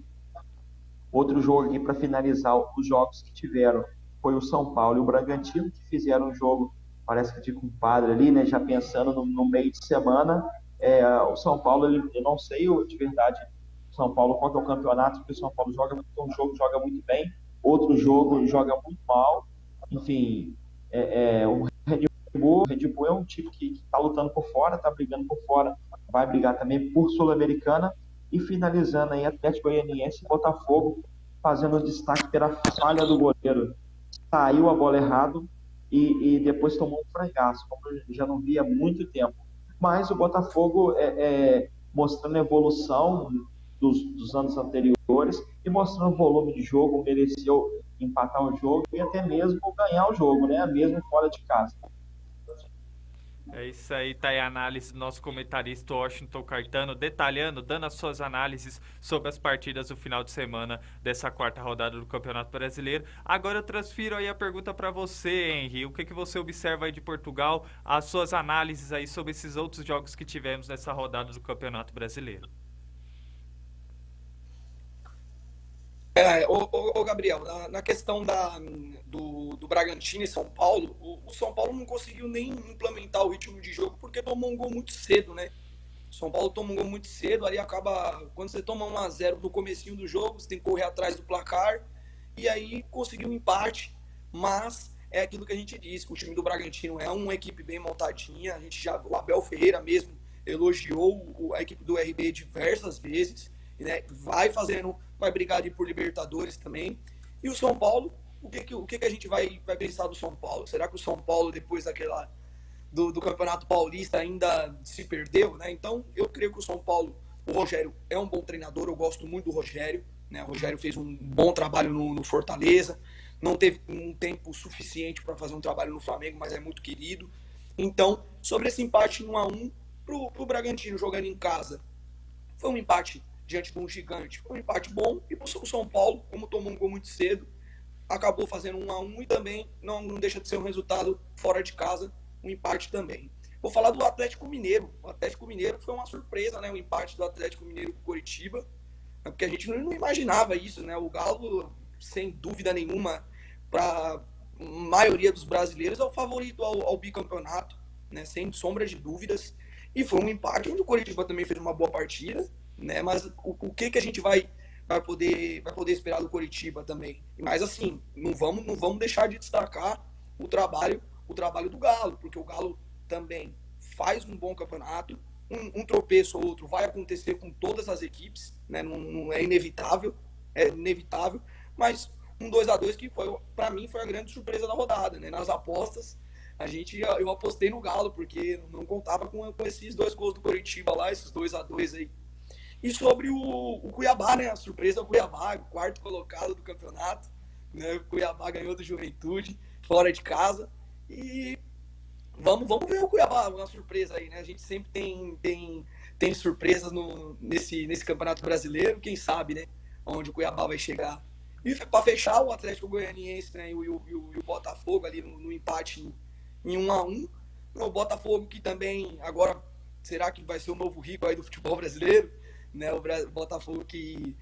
Outro jogo aqui para finalizar os jogos que tiveram foi o São Paulo e o Bragantino, que fizeram um jogo, parece que de compadre ali, né? Já pensando no meio de semana. O São Paulo, eu não sei de verdade o São Paulo qual que é o campeonato, porque o São Paulo um jogo joga muito bem, outro jogo joga muito mal. Enfim, o Red Bull é um time que está lutando por fora, está brigando por fora, vai brigar também por Sul-Americana. E finalizando aí, Atlético Goianiense e Botafogo, fazendo o destaque pela falha do goleiro. Saiu a bola errado e depois tomou um frangaço, como eu já não via há muito tempo. Mas o Botafogo mostrando a evolução dos anos anteriores e mostrando o volume de jogo, mereceu empatar o jogo e até mesmo ganhar o jogo, né? Mesmo fora de casa. É isso aí, tá aí a análise do nosso comentarista Washington Caetano, detalhando, dando as suas análises sobre as partidas do final de semana dessa quarta rodada do Campeonato Brasileiro. Agora eu transfiro aí a pergunta para você, Henry. O que você observa aí de Portugal, as suas análises aí sobre esses outros jogos que tivemos nessa rodada do Campeonato Brasileiro? Gabriel, na questão do Bragantino e São Paulo, o São Paulo não conseguiu nem implementar o ritmo de jogo porque tomou um gol muito cedo, né? O São Paulo tomou um gol muito cedo, ali acaba, quando você toma 1-0 no comecinho do jogo, você tem que correr atrás do placar, e aí conseguiu um empate, mas é aquilo que a gente disse, o time do Bragantino é uma equipe bem montadinha, o Abel Ferreira mesmo elogiou a equipe do RB diversas vezes, né? Vai brigar ali por Libertadores também. E o São Paulo, o que a gente vai pensar do São Paulo? Será que o São Paulo, depois do Campeonato Paulista, ainda se perdeu, né? Então, eu creio que o São Paulo, o Rogério é um bom treinador, eu gosto muito do Rogério, né? O Rogério fez um bom trabalho no Fortaleza, não teve um tempo suficiente para fazer um trabalho no Flamengo, mas é muito querido. Então, sobre esse empate 1-1 pro Bragantino jogando em casa, foi um empate diante de um gigante. Foi um empate bom, e o São Paulo, como tomou um gol muito cedo, acabou fazendo 1-1 e também não deixa de ser um resultado fora de casa, um empate também. Vou falar do Atlético Mineiro. O Atlético Mineiro foi uma surpresa, né? O empate do Atlético Mineiro com o Coritiba, porque a gente não imaginava isso, né? O Galo, sem dúvida nenhuma, para a maioria dos brasileiros, é o favorito ao bicampeonato, né? Sem sombra de dúvidas. E foi um empate onde o Coritiba também fez uma boa partida, né? Mas o que a gente vai poder esperar do Coritiba também? Mas assim, não vamos deixar de destacar o trabalho do Galo, porque o Galo também faz um bom campeonato, um tropeço ou outro vai acontecer com todas as equipes, né? Não é inevitável, mas um 2-2 que para mim foi a grande surpresa da rodada, né? Nas apostas, eu apostei no Galo, porque não contava com esses 2 gols do Coritiba lá, esses 2-2 aí. E sobre o Cuiabá, né? A surpresa é o Cuiabá, o 4º colocado do campeonato, né? O Cuiabá ganhou do Juventude, fora de casa. E vamos ver o Cuiabá, uma surpresa aí, né? A gente sempre tem surpresas nesse Campeonato Brasileiro, quem sabe, né? Onde o Cuiabá vai chegar. E para fechar, o Atlético Goianiense, né? E o Botafogo ali no empate em 1-1. O Botafogo que também agora será que vai ser o novo rico aí do futebol brasileiro? Né, o Botafogo que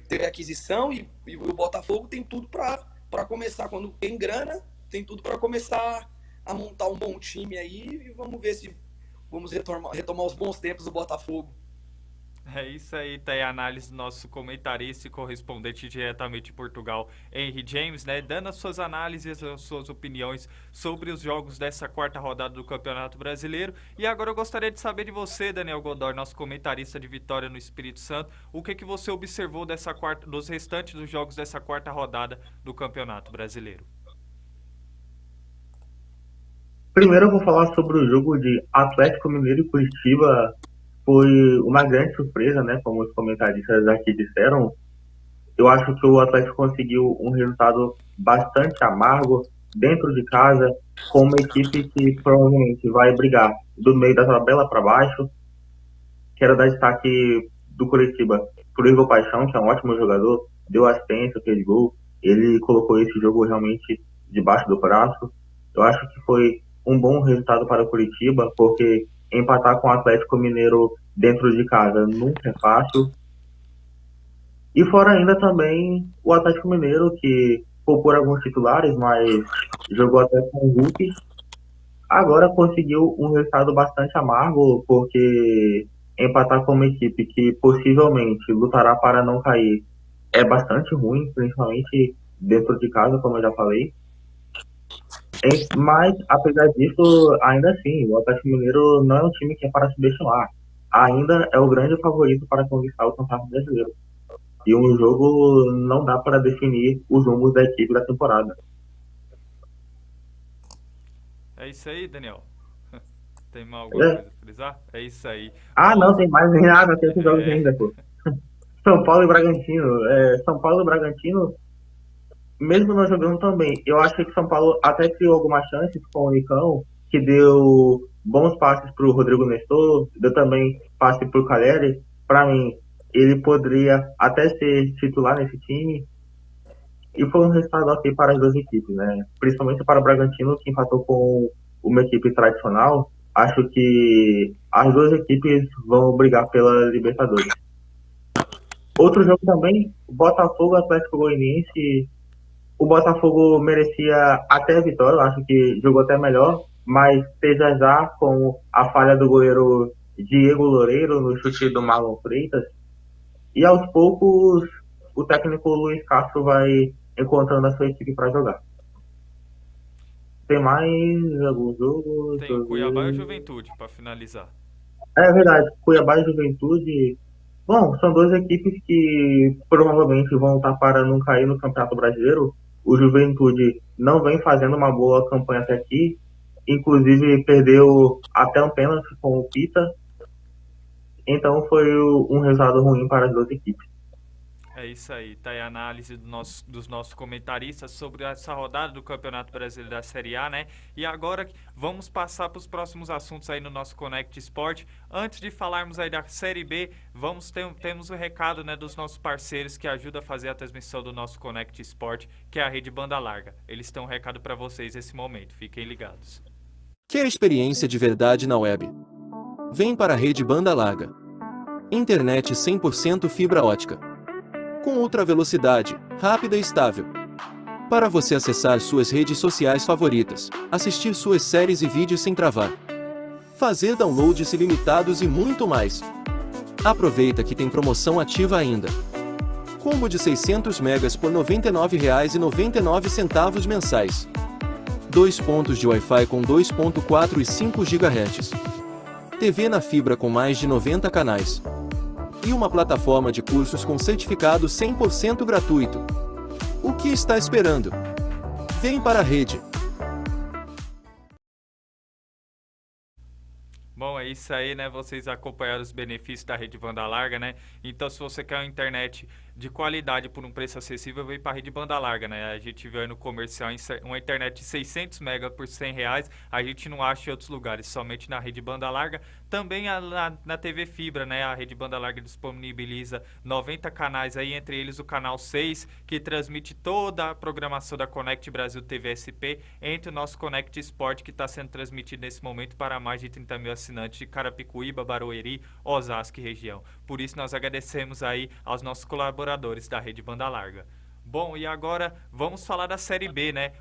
teve aquisição e o Botafogo tem tudo para começar, quando tem grana, tem tudo para começar a montar um bom time aí, e vamos ver se vamos retomar os bons tempos do Botafogo. É isso aí, tá aí a análise do nosso comentarista e correspondente diretamente de Portugal, Henry James, né? Dando as suas análises, as suas opiniões sobre os jogos dessa quarta rodada do Campeonato Brasileiro. E agora eu gostaria de saber de você, Daniel Godoy, nosso comentarista de Vitória no Espírito Santo, o que você observou dos restantes dos jogos dessa quarta rodada do Campeonato Brasileiro. Primeiro eu vou falar sobre o jogo de Atlético Mineiro e Curitiba. Foi uma grande surpresa, né? Como os comentaristas aqui disseram. Eu acho que o Atlético conseguiu um resultado bastante amargo dentro de casa, com uma equipe que provavelmente vai brigar do meio da tabela para baixo, quero dar destaque do Curitiba pro Igor Paixão, que é um ótimo jogador, deu assistência, fez gol, ele colocou esse jogo realmente debaixo do braço. Eu acho que foi um bom resultado para o Curitiba, porque empatar com o Atlético Mineiro dentro de casa nunca é fácil. E fora ainda também o Atlético Mineiro, que poupou alguns titulares, mas jogou até com o Hulk. Agora conseguiu um resultado bastante amargo, porque empatar com uma equipe que possivelmente lutará para não cair é bastante ruim, principalmente dentro de casa, como eu já falei. Mas, apesar disso, ainda assim, o Atlético Mineiro não é um time que é para subestimar. Ainda é o grande favorito para conquistar o Campeonato Brasileiro. E um jogo não dá para definir os rumos da equipe da temporada. É isso aí, Daniel. Tem mais alguma coisa a frisar? É isso aí. Não, tem mais nada, tem esses jogos ainda, pô. São Paulo e Bragantino. São Paulo e Bragantino, mesmo não jogando tão bem, eu acho que São Paulo até criou algumas chances com o Nicão, que deu bons passes para o Rodrigo Nestor, deu também passe para o Caleri. Para mim, ele poderia até ser titular nesse time. E foi um resultado ok para as duas equipes, né? Principalmente para o Bragantino, que empatou com uma equipe tradicional. Acho que as duas equipes vão brigar pela Libertadores. Outro jogo também, Botafogo Atlético Goianiense. O Botafogo merecia até a vitória, eu acho que jogou até melhor, mas teve azar com a falha do goleiro Diego Loureiro no chute do Marlon Freitas. E aos poucos o técnico Luiz Castro vai encontrando a sua equipe para jogar. Tem mais alguns jogos? Tem o Cuiabá e o Juventude, para finalizar. É verdade, Cuiabá e Juventude. Bom, são duas equipes que provavelmente vão estar para não cair no Campeonato Brasileiro. O Juventude não vem fazendo uma boa campanha até aqui. Inclusive perdeu até um pênalti com o Pita. Então foi um resultado ruim para as duas equipes. É isso aí, tá aí a análise dos nossos comentaristas sobre essa rodada do Campeonato Brasileiro da Série A, né? E agora vamos passar para os próximos assuntos aí no nosso Connect Sport. Antes de falarmos aí da Série B, temos o recado, né, dos nossos parceiros que ajudam a fazer a transmissão do nosso Connect Sport, que é a Rede Banda Larga. Eles têm um recado para vocês nesse momento, fiquem ligados. Quer experiência de verdade na web? Vem para a Rede Banda Larga. Internet 100% fibra ótica. Com ultra velocidade, rápida e estável. Para você acessar suas redes sociais favoritas, assistir suas séries e vídeos sem travar, fazer downloads ilimitados e muito mais. Aproveita que tem promoção ativa ainda. Combo de 600 megas por R$ 99,99 mensais. 2 pontos de Wi-Fi com 2.4 e 5 GHz. TV na fibra com mais de 90 canais. E uma plataforma de cursos com certificado 100% gratuito. O que está esperando? Vem para a rede! Bom, é isso aí, né? Vocês acompanharam os benefícios da Rede Banda Larga, né? Então, se você quer uma internet de qualidade por um preço acessível, vem para a Rede Banda Larga, né? A gente viu aí no comercial uma internet de 600 MB por R$100, a gente não acha em outros lugares, somente na Rede Banda Larga. Também na TV Fibra, né? A Rede Banda Larga disponibiliza 90 canais aí, entre eles o canal 6, que transmite toda a programação da Connect Brasil TV SP, entre o nosso Connect Sport, que está sendo transmitido nesse momento para mais de 30 mil assinantes de Carapicuíba, Barueri, Osasco e região. Por isso nós agradecemos aí aos nossos colaboradores da Rede Banda Larga. Bom, e agora vamos falar da Série B, né?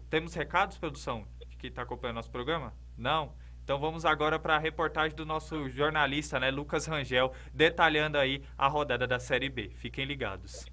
Temos recados, produção, que está acompanhando nosso programa? Não? Então vamos agora para a reportagem do nosso jornalista, né, Lucas Rangel, detalhando aí a rodada da Série B. Fiquem ligados.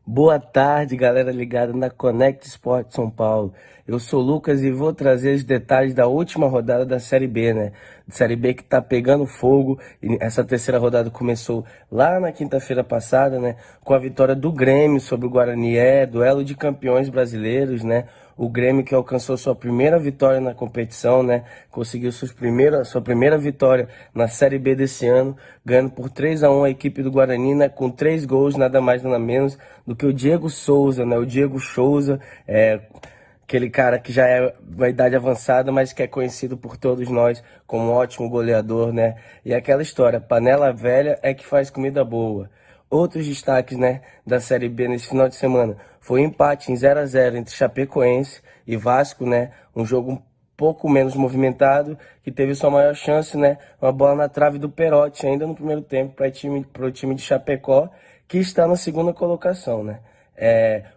Boa tarde, galera ligada na Connect Sport São Paulo. Eu sou o Lucas e vou trazer os detalhes da última rodada da Série B, né? Série B que tá pegando fogo. E essa terceira rodada começou lá na quinta-feira passada, né? Com a vitória do Grêmio sobre o Guarani, duelo de campeões brasileiros, né? O Grêmio que alcançou sua primeira vitória na competição, né? Conseguiu sua primeira vitória na Série B desse ano, ganhando por 3-1 a equipe do Guarani, né? Com 3 gols, nada mais nada menos do que o Diego Souza, né? O Diego Souza, aquele cara que já é uma idade avançada, mas que é conhecido por todos nós como um ótimo goleador, né? E aquela história, panela velha é que faz comida boa. Outros destaques, né, da Série B nesse final de semana foi o empate em 0-0 entre Chapecoense e Vasco, né? Um jogo um pouco menos movimentado, que teve sua maior chance, né? Uma bola na trave do Perotti ainda no primeiro tempo para o time de Chapecó, que está na segunda colocação, né?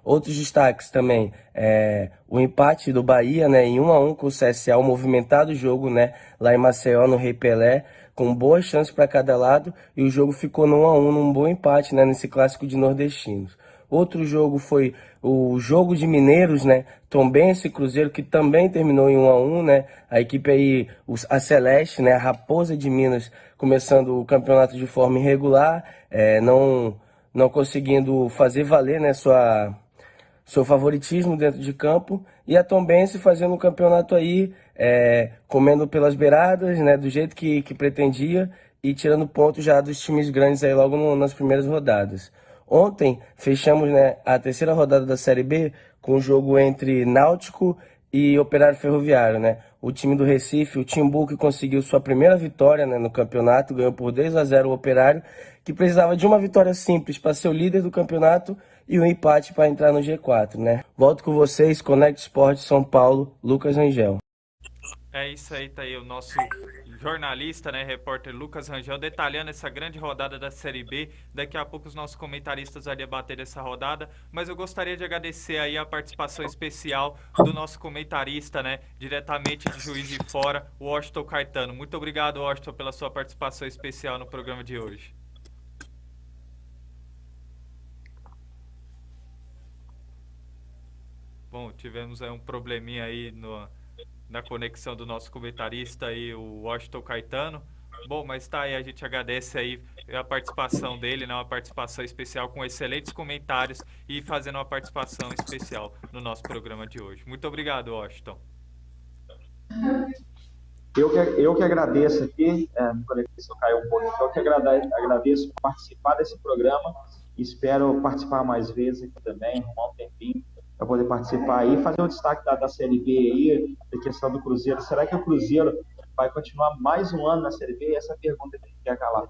Outros destaques também, o empate do Bahia, né, em 1-1 com o CSA, um movimentado jogo, né, lá em Maceió, no Rei Pelé, com boas chances para cada lado, e o jogo ficou no 1-1, num bom empate, né, nesse clássico de nordestinos. Outro jogo foi o jogo de Mineiros, né, Tombense e Cruzeiro, que também terminou em 1-1, né, a equipe aí, a Celeste, né, a Raposa de Minas, começando o campeonato de forma irregular, não conseguindo fazer valer, né, seu favoritismo dentro de campo, e a Tombense fazendo um campeonato aí, comendo pelas beiradas, né, do jeito que pretendia, e tirando pontos já dos times grandes aí logo nas primeiras rodadas. Ontem fechamos, né, a terceira rodada da Série B com o jogo entre Náutico e Operário Ferroviário, né? O time do Recife, o Timbu, que conseguiu sua primeira vitória, né, no campeonato, ganhou por 2-0 o Operário, que precisava de uma vitória simples para ser o líder do campeonato e um empate para entrar no G4, né? Volto com vocês, Conect Sport São Paulo, Lucas Rangel. É isso aí, tá aí o nosso jornalista, né, repórter Lucas Rangel, detalhando essa grande rodada da Série B. Daqui a pouco os nossos comentaristas vão debater essa rodada, mas eu gostaria de agradecer aí a participação especial do nosso comentarista, né, diretamente de Juiz de Fora, o Washington Caetano. Muito obrigado, Washington, pela sua participação especial no programa de hoje. Bom, tivemos aí um probleminha aí na conexão do nosso comentarista aí, o Washington Caetano. Bom, mas tá aí, a gente agradece aí a participação dele, né? Uma participação especial com excelentes comentários e fazendo uma participação especial no nosso programa de hoje. Muito obrigado, Washington. Eu que agradeço aqui, a conexão caiu um pouco, eu que agradeço participar desse programa, espero participar mais vezes aqui também, arrumar um tempinho para poder participar aí, fazer um destaque da Série B aí, da questão do Cruzeiro. Será que o Cruzeiro vai continuar mais um ano na Série B? Essa pergunta que quer calar.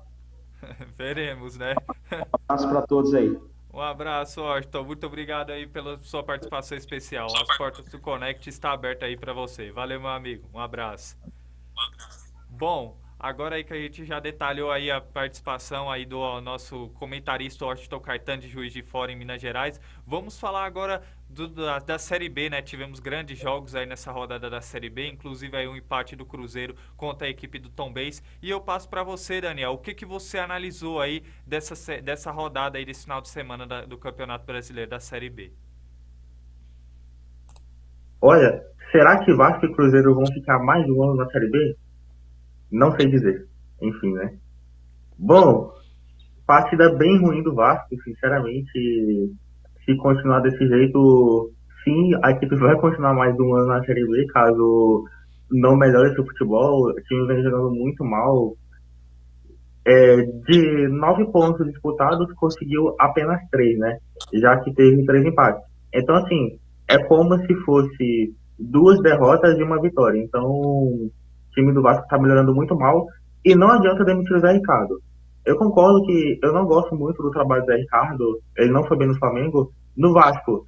Veremos, né? Um abraço para todos aí. Um abraço, Washington. Muito obrigado aí pela sua participação especial. As portas do Connect estão abertas aí para você. Valeu, meu amigo. Um abraço. Bom, agora aí que a gente já detalhou aí a participação aí do nosso comentarista Washington Caetano de Juiz de Fora em Minas Gerais, vamos falar agora da Série B, né? Tivemos grandes jogos aí nessa rodada da Série B, inclusive aí um empate do Cruzeiro contra a equipe do Tombense. E eu passo para você, Daniel, o que você analisou aí dessa rodada aí desse final de semana do Campeonato Brasileiro da Série B? Olha, será que Vasco e Cruzeiro vão ficar mais um ano na Série B? Não sei dizer. Enfim, né? Bom, partida bem ruim do Vasco, sinceramente. Se continuar desse jeito, sim, a equipe vai continuar mais um ano na Série B, caso não melhore seu futebol. O time vem jogando muito mal. De 9 pontos disputados, conseguiu apenas 3, né? Já que teve 3 empates. Então, assim, é como se fosse 2 derrotas e uma vitória. Então, o time do Vasco está melhorando muito mal e não adianta demitir o Zé Ricardo. Eu concordo que eu não gosto muito do trabalho do Zé Ricardo, ele não foi bem no Flamengo. No Vasco,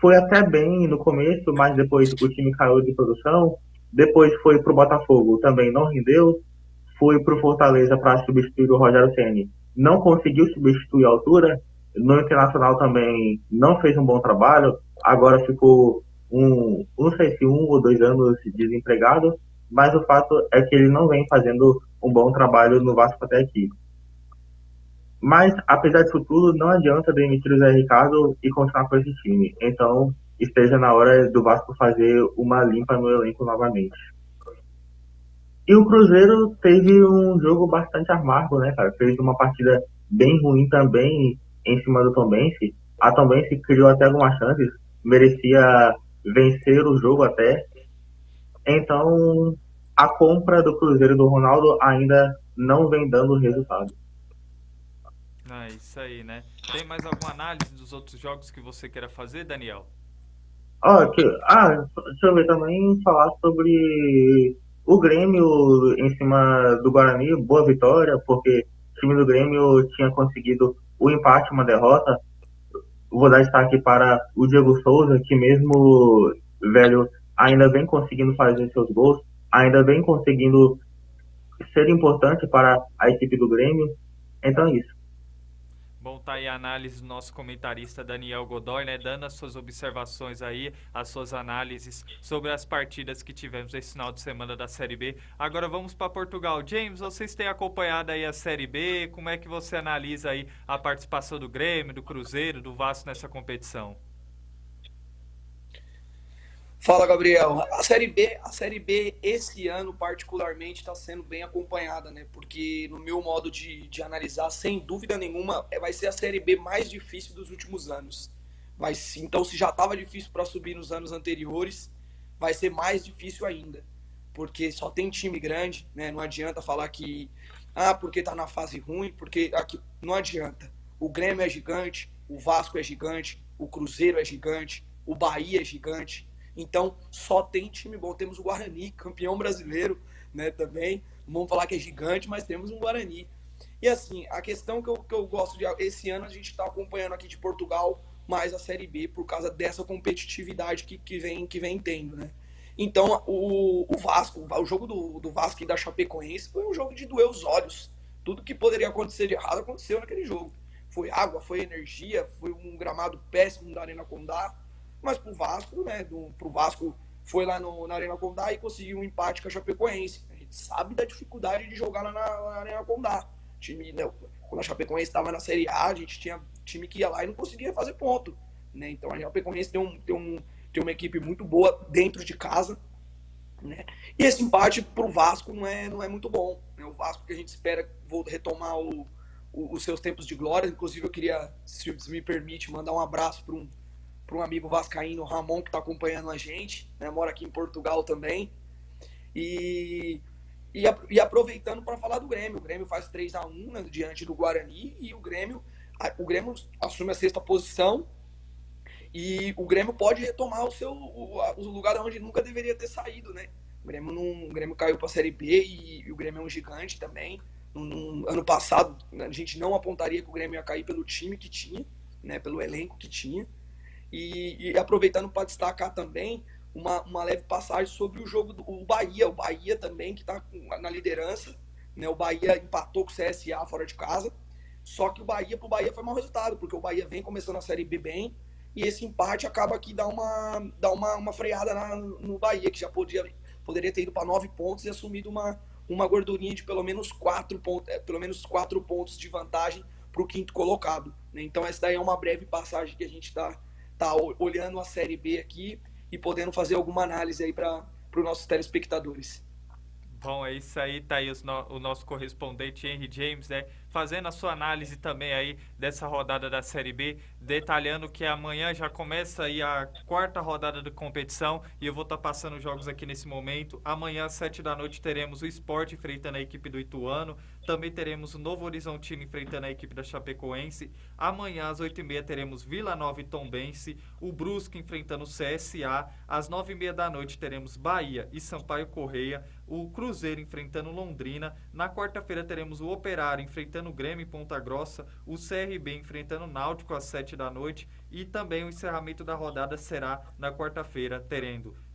foi até bem no começo, mas depois o time caiu de produção. Depois foi pro Botafogo, também não rendeu. Foi pro Fortaleza para substituir o Rogério Ceni, não conseguiu substituir a altura. No Internacional também não fez um bom trabalho. Agora ficou não sei se 1 ou 2 anos desempregado, mas o fato é que ele não vem fazendo um bom trabalho no Vasco até aqui. Mas, apesar disso tudo, não adianta demitir o Zé Ricardo e continuar com esse time. Então, esteja na hora do Vasco fazer uma limpa no elenco novamente. E o Cruzeiro teve um jogo bastante amargo, né, cara? Fez uma partida bem ruim também em cima do Tombense. A Tombense criou até algumas chances, merecia vencer o jogo até. Então, a compra do Cruzeiro do Ronaldo ainda não vem dando resultado. Isso aí, né? Tem mais alguma análise dos outros jogos que você queira fazer, Daniel? Ó, deixa eu ver também falar sobre o Grêmio em cima do Guarani, boa vitória, porque o time do Grêmio tinha conseguido o empate, uma derrota. Vou dar destaque para o Diego Souza, que mesmo velho ainda vem conseguindo fazer seus gols, ainda vem conseguindo ser importante para a equipe do Grêmio. Então é isso. Bom, tá aí a análise do nosso comentarista Daniel Godoy, né? Dando as suas observações aí, as suas análises sobre as partidas que tivemos esse final de semana da Série B. Agora vamos para Portugal. James, vocês têm acompanhado aí a Série B? Como é que você analisa aí a participação do Grêmio, do Cruzeiro, do Vasco nessa competição? Fala, Gabriel. A Série B esse ano particularmente está sendo bem acompanhada, né? Porque no meu modo de analisar, sem dúvida nenhuma, vai ser a Série B mais difícil dos últimos anos. Então, se já estava difícil para subir nos anos anteriores, vai ser mais difícil ainda, porque só tem time grande, né? Não adianta falar que porque tá na fase ruim, porque aqui não adianta. O Grêmio é gigante, o Vasco é gigante, o Cruzeiro é gigante, o Bahia é gigante. Então, só tem time bom. Temos o Guarani, campeão brasileiro, né, também. Não vamos falar que é gigante, mas temos um Guarani. E assim, a questão que eu gosto de... Esse ano a gente está acompanhando aqui de Portugal mais a Série B por causa dessa competitividade que vem tendo, né? Então, o Vasco, o jogo do Vasco e da Chapecoense foi um jogo de doer os olhos. Tudo que poderia acontecer de errado aconteceu naquele jogo. Foi água, foi energia, foi um gramado péssimo da Arena Condá. Mas pro Vasco, né? Pro Vasco foi lá na Arena Condá e conseguiu um empate com a Chapecoense. A gente sabe da dificuldade de jogar lá na Arena Condá. Time, né, quando a Chapecoense estava na Série A, a gente tinha time que ia lá e não conseguia fazer ponto. Né? Então a Chapecoense tem uma equipe muito boa dentro de casa. Né? E esse empate pro Vasco não é muito bom. Né? O Vasco que a gente espera retomar os seus tempos de glória. Inclusive eu queria, se me permite, mandar um abraço para um amigo vascaíno, Ramon, que está acompanhando a gente, né? Mora aqui em Portugal também. E aproveitando para falar do Grêmio. O Grêmio faz 3-1, né, diante do Guarani, e o Grêmio assume a sexta posição, e o Grêmio pode retomar o lugar onde nunca deveria ter saído, né? O Grêmio caiu para a Série B e o Grêmio é um gigante também. No ano passado, a gente não apontaria que o Grêmio ia cair pelo time que tinha, né, pelo elenco que tinha. E aproveitando para destacar também uma leve passagem sobre o jogo do Bahia. O Bahia também, que está na liderança. Né? O Bahia empatou com o CSA fora de casa. Só que pro Bahia foi mau resultado, porque o Bahia vem começando a Série B bem. E esse empate acaba que dá uma freada no Bahia, que já poderia ter ido para 9 pontos e assumido uma gordurinha de pelo menos 4 pontos de vantagem para o quinto colocado. Né? Então essa daí é uma breve passagem que a gente está olhando a Série B aqui e podendo fazer alguma análise aí para os nossos telespectadores. Bom, é isso aí, tá aí o nosso correspondente Henry James, né? Fazendo a sua análise também aí dessa rodada da Série B, detalhando que amanhã já começa aí a quarta rodada da competição e eu vou estar passando os jogos aqui nesse momento. Amanhã às 7 da noite teremos o Sport enfrentando a equipe do Ituano, também teremos o Novo Horizontino enfrentando a equipe da Chapecoense. Amanhã às 8h30 teremos Vila Nova e Tombense, o Brusque enfrentando o CSA. Às 9h30 da noite teremos Bahia e Sampaio Corrêa, o Cruzeiro enfrentando Londrina. Na quarta-feira teremos o Operário enfrentando o Grêmio em Ponta Grossa, o CRB enfrentando o Náutico às 7 da noite e também o encerramento da rodada será na quarta-feira,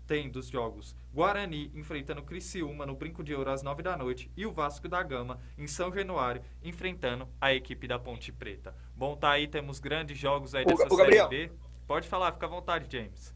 tendo os jogos Guarani enfrentando Criciúma no Brinco de Ouro às 9 da noite e o Vasco da Gama em São Januário enfrentando a equipe da Ponte Preta. Bom, tá aí, temos grandes jogos aí dessa Série B. Pode falar, fica à vontade, James.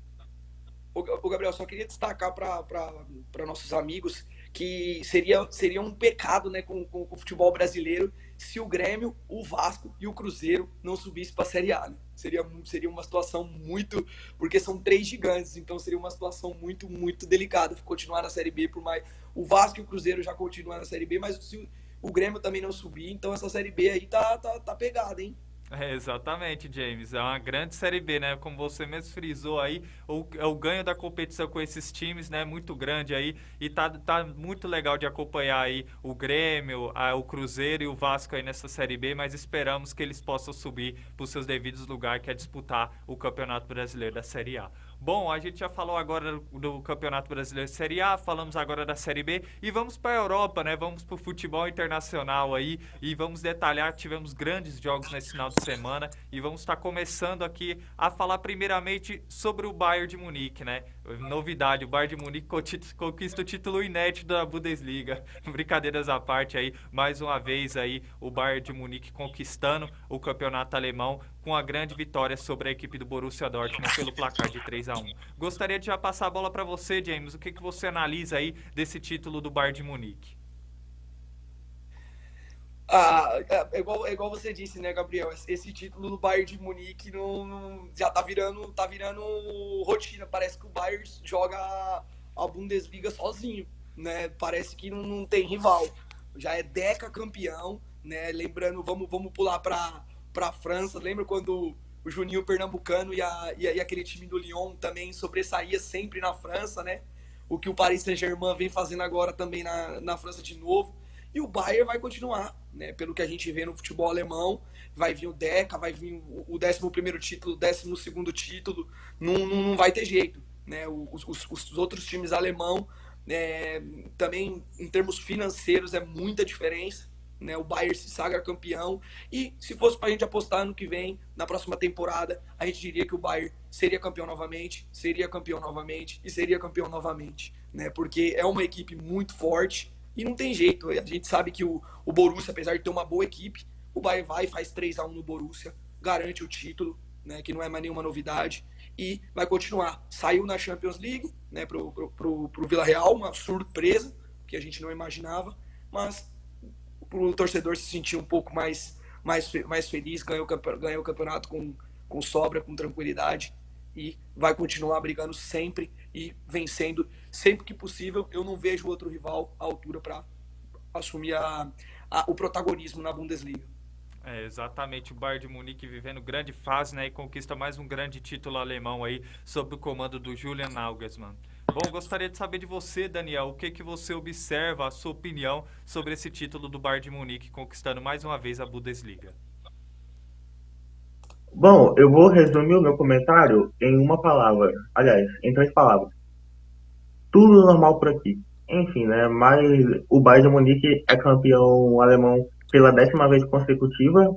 O Gabriel, só queria destacar para nossos amigos que seria um pecado, né, com o futebol brasileiro se o Grêmio, o Vasco e o Cruzeiro não subissem para a Série A. Né? Seria uma situação muito... Porque são 3 gigantes, então seria uma situação muito, muito delicada continuar na Série B. Por mais o Vasco e o Cruzeiro já continuam na Série B, mas se o Grêmio também não subir, então essa Série B aí tá pegada, hein? É, exatamente, James. É uma grande Série B, né? Como você mesmo frisou aí, o ganho da competição com esses times, né? Muito grande aí. E tá muito legal de acompanhar aí o Grêmio, o Cruzeiro e o Vasco aí nessa Série B, mas esperamos que eles possam subir para os seus devidos lugares, que é disputar o Campeonato Brasileiro da Série A. Bom, a gente já falou agora do Campeonato Brasileiro Série A, falamos agora da Série B e vamos para a Europa, né? Vamos para o futebol internacional aí e vamos detalhar que tivemos grandes jogos nesse final de semana e vamos estar começando aqui a falar primeiramente sobre o Bayern de Munique, né? Novidade, o Bayern de Munique conquista o título inédito da Bundesliga. Brincadeiras à parte aí, mais uma vez aí o Bayern de Munique conquistando o campeonato alemão com a grande vitória sobre a equipe do Borussia Dortmund pelo placar de 3-1. Gostaria de já passar a bola para você, James. O que você analisa aí desse título do Bayern de Munique? É igual você disse, né, Gabriel? Esse título do Bayern de Munique já tá virando rotina. Parece que o Bayern joga a Bundesliga sozinho, né? Parece que não tem rival. Já é decacampeão, né? Lembrando, vamos pular para a França. Lembra quando o Juninho Pernambucano e aquele time do Lyon também sobressaía sempre na França, né? O que o Paris Saint-Germain vem fazendo agora também na França de novo. E o Bayern vai continuar, né? Pelo que a gente vê no futebol alemão, vai vir o Deca, vai vir o 11º título, o 12º título, não vai ter jeito, né? Os outros times alemão, também em termos financeiros é muita diferença, né? O Bayern se sagra campeão e se fosse para a gente apostar ano que vem, na próxima temporada, a gente diria que o Bayern seria campeão novamente, seria campeão novamente e seria campeão novamente, né? Porque é uma equipe muito forte. E não tem jeito, a gente sabe que o Borussia, apesar de ter uma boa equipe, o Bayern vai e faz 3-1 no Borussia, garante o título, né, que não é mais nenhuma novidade, e vai continuar. Saiu na Champions League, né, pro Villarreal, uma surpresa, que a gente não imaginava, mas o torcedor se sentiu um pouco mais feliz, ganhou o campeonato com sobra, com tranquilidade, e vai continuar brigando sempre e vencendo sempre que possível. Eu não vejo outro rival à altura para assumir o protagonismo na Bundesliga. É, exatamente, o Bayern de Munique vivendo grande fase, né, e conquista mais um grande título alemão aí, sob o comando do Julian Nagelsmann. Bom, gostaria de saber de você, Daniel, o que você observa, a sua opinião sobre esse título do Bayern de Munique, conquistando mais uma vez a Bundesliga. Bom, eu vou resumir o meu comentário em uma palavra. Aliás, em 3 palavras. Tudo normal por aqui. Enfim, né? Mas o Bayern de Munique é campeão alemão pela 10ª vez consecutiva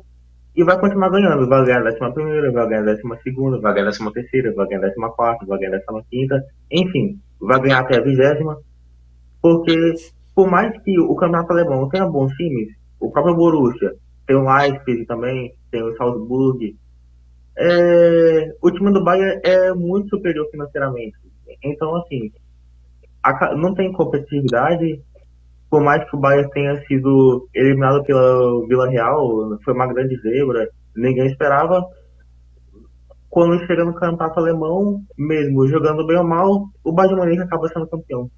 e vai continuar ganhando. Vai ganhar a 11ª, vai ganhar a 12ª, vai ganhar a 13ª, vai ganhar a 14ª, vai ganhar a 15ª. Enfim, vai ganhar até a 20ª. Porque, por mais que o campeonato alemão tenha bons times, o próprio Borussia, tem o Leipzig também, tem o Salzburg, o time do Bayern é muito superior financeiramente. Então, assim, não tem competitividade. Por mais que o Bayern tenha sido eliminado pela Villarreal, foi uma grande zebra, ninguém esperava. Quando chega no campeonato alemão, mesmo jogando bem ou mal, o Bayern de Munique acaba sendo campeão.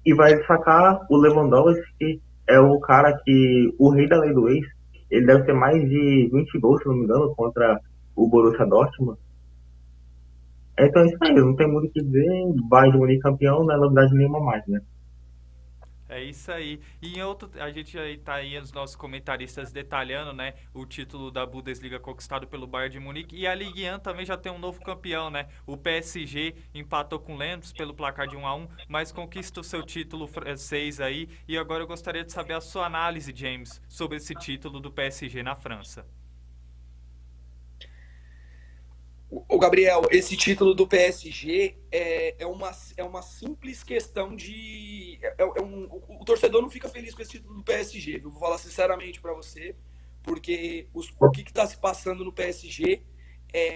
E vai destacar o Lewandowski, que é o cara que, o rei da lei do ex, ele deve ter mais de 20 gols, se não me engano, contra o Borussia Dortmund. Então é isso aí, não tem muito o que dizer. Bayern de Munique campeão não é novidade nenhuma mais, né? É isso aí. E em outro, a gente aí tá aí os nossos comentaristas detalhando, né, o título da Bundesliga conquistado pelo Bayern de Munique, e a Ligue 1 também já tem um novo campeão, né? O PSG empatou com o Lens pelo placar de 1-1, mas conquista o seu título francês aí. E agora eu gostaria de saber a sua análise, James, sobre esse título do PSG na França. O Gabriel, esse título do PSG é uma simples questão de... o torcedor não fica feliz com esse título do PSG, viu? Vou falar sinceramente para você, porque o que está se passando no PSG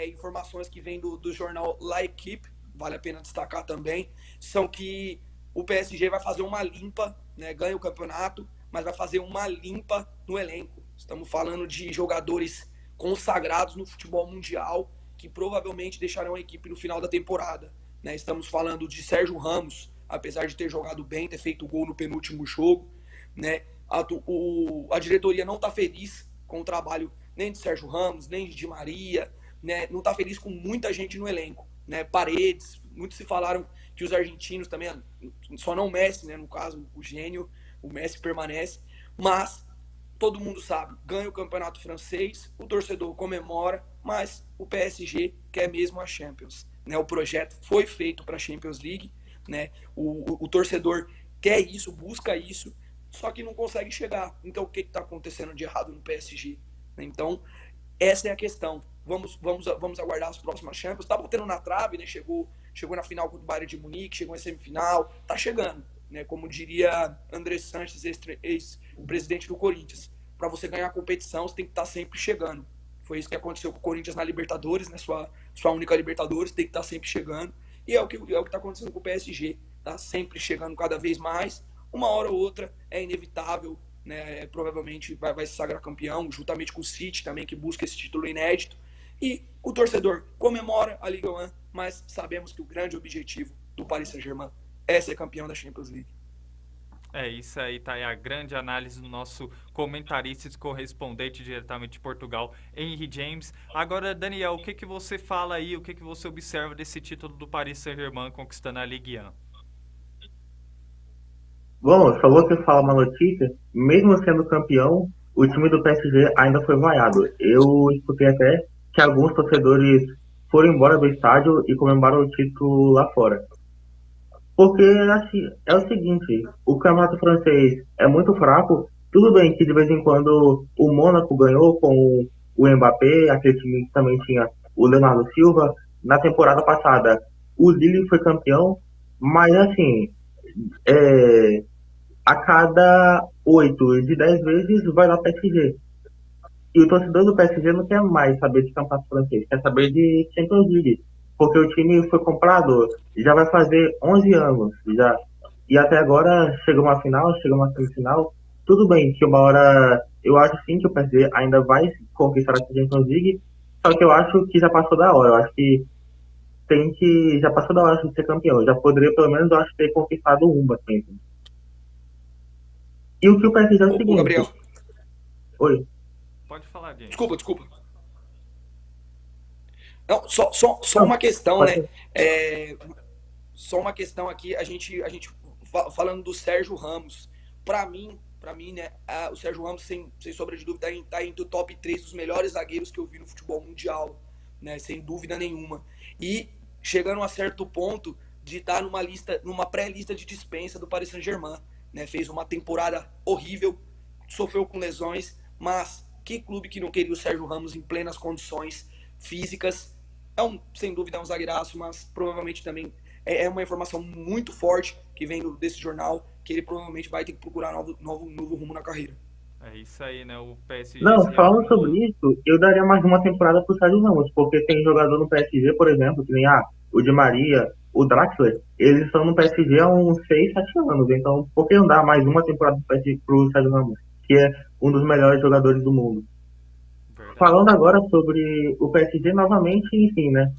informações que vêm do jornal L'Équipe, vale a pena destacar também, são que o PSG vai fazer uma limpa, né? Ganha o campeonato, mas vai fazer uma limpa no elenco. Estamos falando de jogadores consagrados no futebol mundial, que provavelmente deixarão a equipe no final da temporada, né? Estamos falando de Sérgio Ramos, apesar de ter jogado bem, ter feito gol no penúltimo jogo, né? A diretoria não está feliz com o trabalho, nem de Sérgio Ramos, nem de Di Maria, né? Não está feliz com muita gente no elenco, né? Paredes, muitos se falaram que os argentinos também, só não o Messi, né? No caso, o gênio, o Messi permanece, mas todo mundo sabe, ganha o campeonato francês, o torcedor comemora, mas o PSG quer mesmo a Champions, né? O projeto foi feito para a Champions League, né? O torcedor quer isso, busca isso, só que não consegue chegar. Então, o que está acontecendo de errado no PSG? Então, essa é a questão. Vamos aguardar as próximas Champions. Está batendo na trave, né? Chegou na final contra o Bayern de Munique, chegou em semifinal, está chegando, né? Como diria André Sanches, ex-presidente do Corinthians. Para você ganhar a competição, você tem que estar sempre chegando. Foi isso que aconteceu com o Corinthians na Libertadores, né? Sua única Libertadores, tem que estar sempre chegando. E é o que está acontecendo com o PSG. Está sempre chegando cada vez mais. Uma hora ou outra é inevitável, né? Provavelmente vai se sagrar campeão, juntamente com o City também, que busca esse título inédito. E o torcedor comemora a Liga 1, mas sabemos que o grande objetivo do Paris Saint-Germain é ser campeão da Champions League. É isso aí, tá aí a grande análise do nosso comentarista e correspondente diretamente de Portugal, Henry James. Agora, Daniel, o que você fala aí, o que você observa desse título do Paris Saint-Germain conquistando a Ligue 1? Bom, só vou te falar uma notícia. Mesmo sendo campeão, o time do PSG ainda foi vaiado. Eu escutei até que alguns torcedores foram embora do estádio e comemoraram o título lá fora. Porque assim, é o seguinte, o campeonato francês é muito fraco. Tudo bem que de vez em quando o Mônaco ganhou com o Mbappé, aquele time que também tinha o Leonardo Silva. Na temporada passada, o Lille foi campeão, mas assim, a cada 8 de 10 vezes vai lá PSG. E o torcedor do PSG não quer mais saber de campeonato francês, quer saber de Champions League. Porque o time foi comprado, já vai fazer 11 anos. Já. E até agora chegou uma final, chegou uma semifinal. Tudo bem que uma hora, eu acho sim que o PSG ainda vai conquistar a Champions League, só que eu acho que já passou da hora. Eu acho que já passou da hora de ser campeão. Já poderia pelo menos, eu acho, ter conquistado uma sempre. E o que o PSG é o seguinte... Gabriel. Oi. Pode falar, gente. Desculpa. Não, só uma questão, né? Só uma questão aqui, a gente falando do Sérgio Ramos. Para mim, né, o Sérgio Ramos, sem sombra de dúvida, está entre o top 3 dos melhores zagueiros que eu vi no futebol mundial, né? Sem dúvida nenhuma. E chegando a certo ponto de estar numa pré-lista de dispensa do Paris Saint-Germain, né? Fez uma temporada horrível, sofreu com lesões, mas que clube que não queria o Sérgio Ramos em plenas condições físicas? Sem dúvida é um zagueiraço, mas provavelmente também é uma informação muito forte que vem desse jornal, que ele provavelmente vai ter que procurar novo rumo na carreira. É isso aí, né? O PSG... Não, falando sobre isso, eu daria mais uma temporada pro Sérgio Ramos, porque tem jogador no PSG, por exemplo, que nem o Di Maria, o Draxler, eles estão no PSG há uns 6, 7 anos, então por que não dar mais uma temporada pro Sérgio Ramos, que é um dos melhores jogadores do mundo? Verdade. Falando agora sobre o PSG novamente, enfim, né?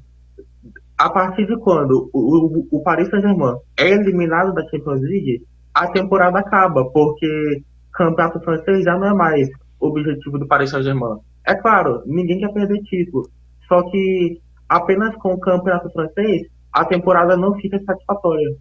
A partir de quando o Paris Saint-Germain é eliminado da Champions League, a temporada acaba, porque campeonato francês já não é mais o objetivo do Paris Saint-Germain. É claro, ninguém quer perder título, só que apenas com o campeonato francês, a temporada não fica satisfatória.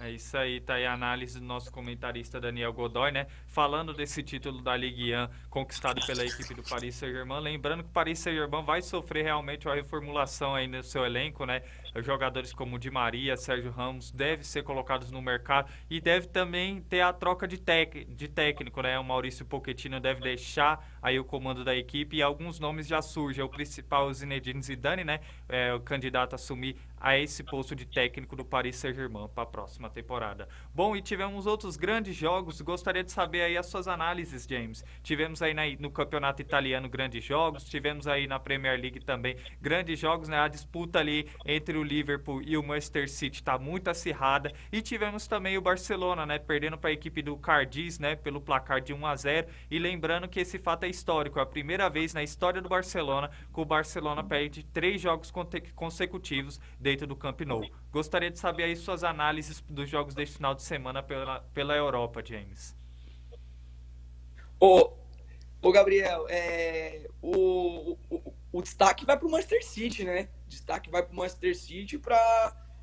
É isso aí, tá aí a análise do nosso comentarista Daniel Godoy, né? Falando desse título da Ligue 1 conquistado pela equipe do Paris Saint-Germain. Lembrando que o Paris Saint-Germain vai sofrer realmente uma reformulação aí no seu elenco, né? Jogadores como Di Maria, Sérgio Ramos devem ser colocados no mercado e deve também ter a troca de técnico, né? O Maurício Pochettino deve deixar aí o comando da equipe e alguns nomes já surgem. O principal, o Zinedine Zidane, né? O candidato a assumir a esse posto de técnico do Paris Saint-Germain para a próxima temporada. Bom, e tivemos outros grandes jogos, gostaria de saber aí as suas análises, James. Tivemos aí no campeonato italiano grandes jogos, tivemos aí na Premier League também grandes jogos, né? A disputa ali entre o Liverpool e o Manchester City está muito acirrada, e tivemos também o Barcelona, né? Perdendo para a equipe do Cardiz, né? Pelo placar de 1-0, e lembrando que esse fato é histórico, é a primeira vez na história do Barcelona que o Barcelona perde 3 jogos consecutivos dentro do Camp Nou. Gostaria de saber aí suas análises dos jogos deste final de semana pela Europa, James. Ô, Gabriel, o destaque vai para o Manchester City, né? Destaque vai para o Manchester City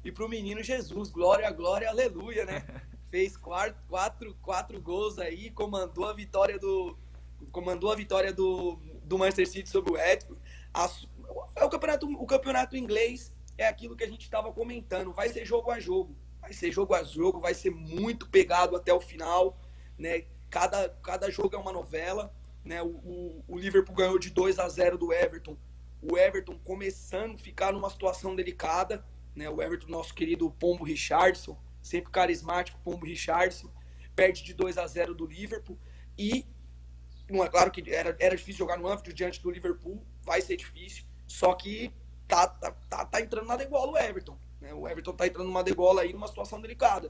e para o menino Jesus. Glória, glória, aleluia, né? Fez quatro gols aí, comandou a vitória do Manchester City sobre o Everton. O campeonato inglês é aquilo que a gente estava comentando. Vai ser jogo a jogo. Vai ser jogo a jogo, vai ser muito pegado até o final, né? Cada jogo é uma novela. Né, o Liverpool ganhou de 2-0 do Everton. O Everton começando a ficar numa situação delicada. Né, o Everton, nosso querido Pombo Richardson, sempre carismático, Pombo Richardson, perde de 2-0 do Liverpool. E, não é claro que era difícil jogar no Anfield diante do Liverpool, vai ser difícil. Só que tá entrando na degola o Everton. Né, o Everton tá entrando numa degola aí, numa situação delicada.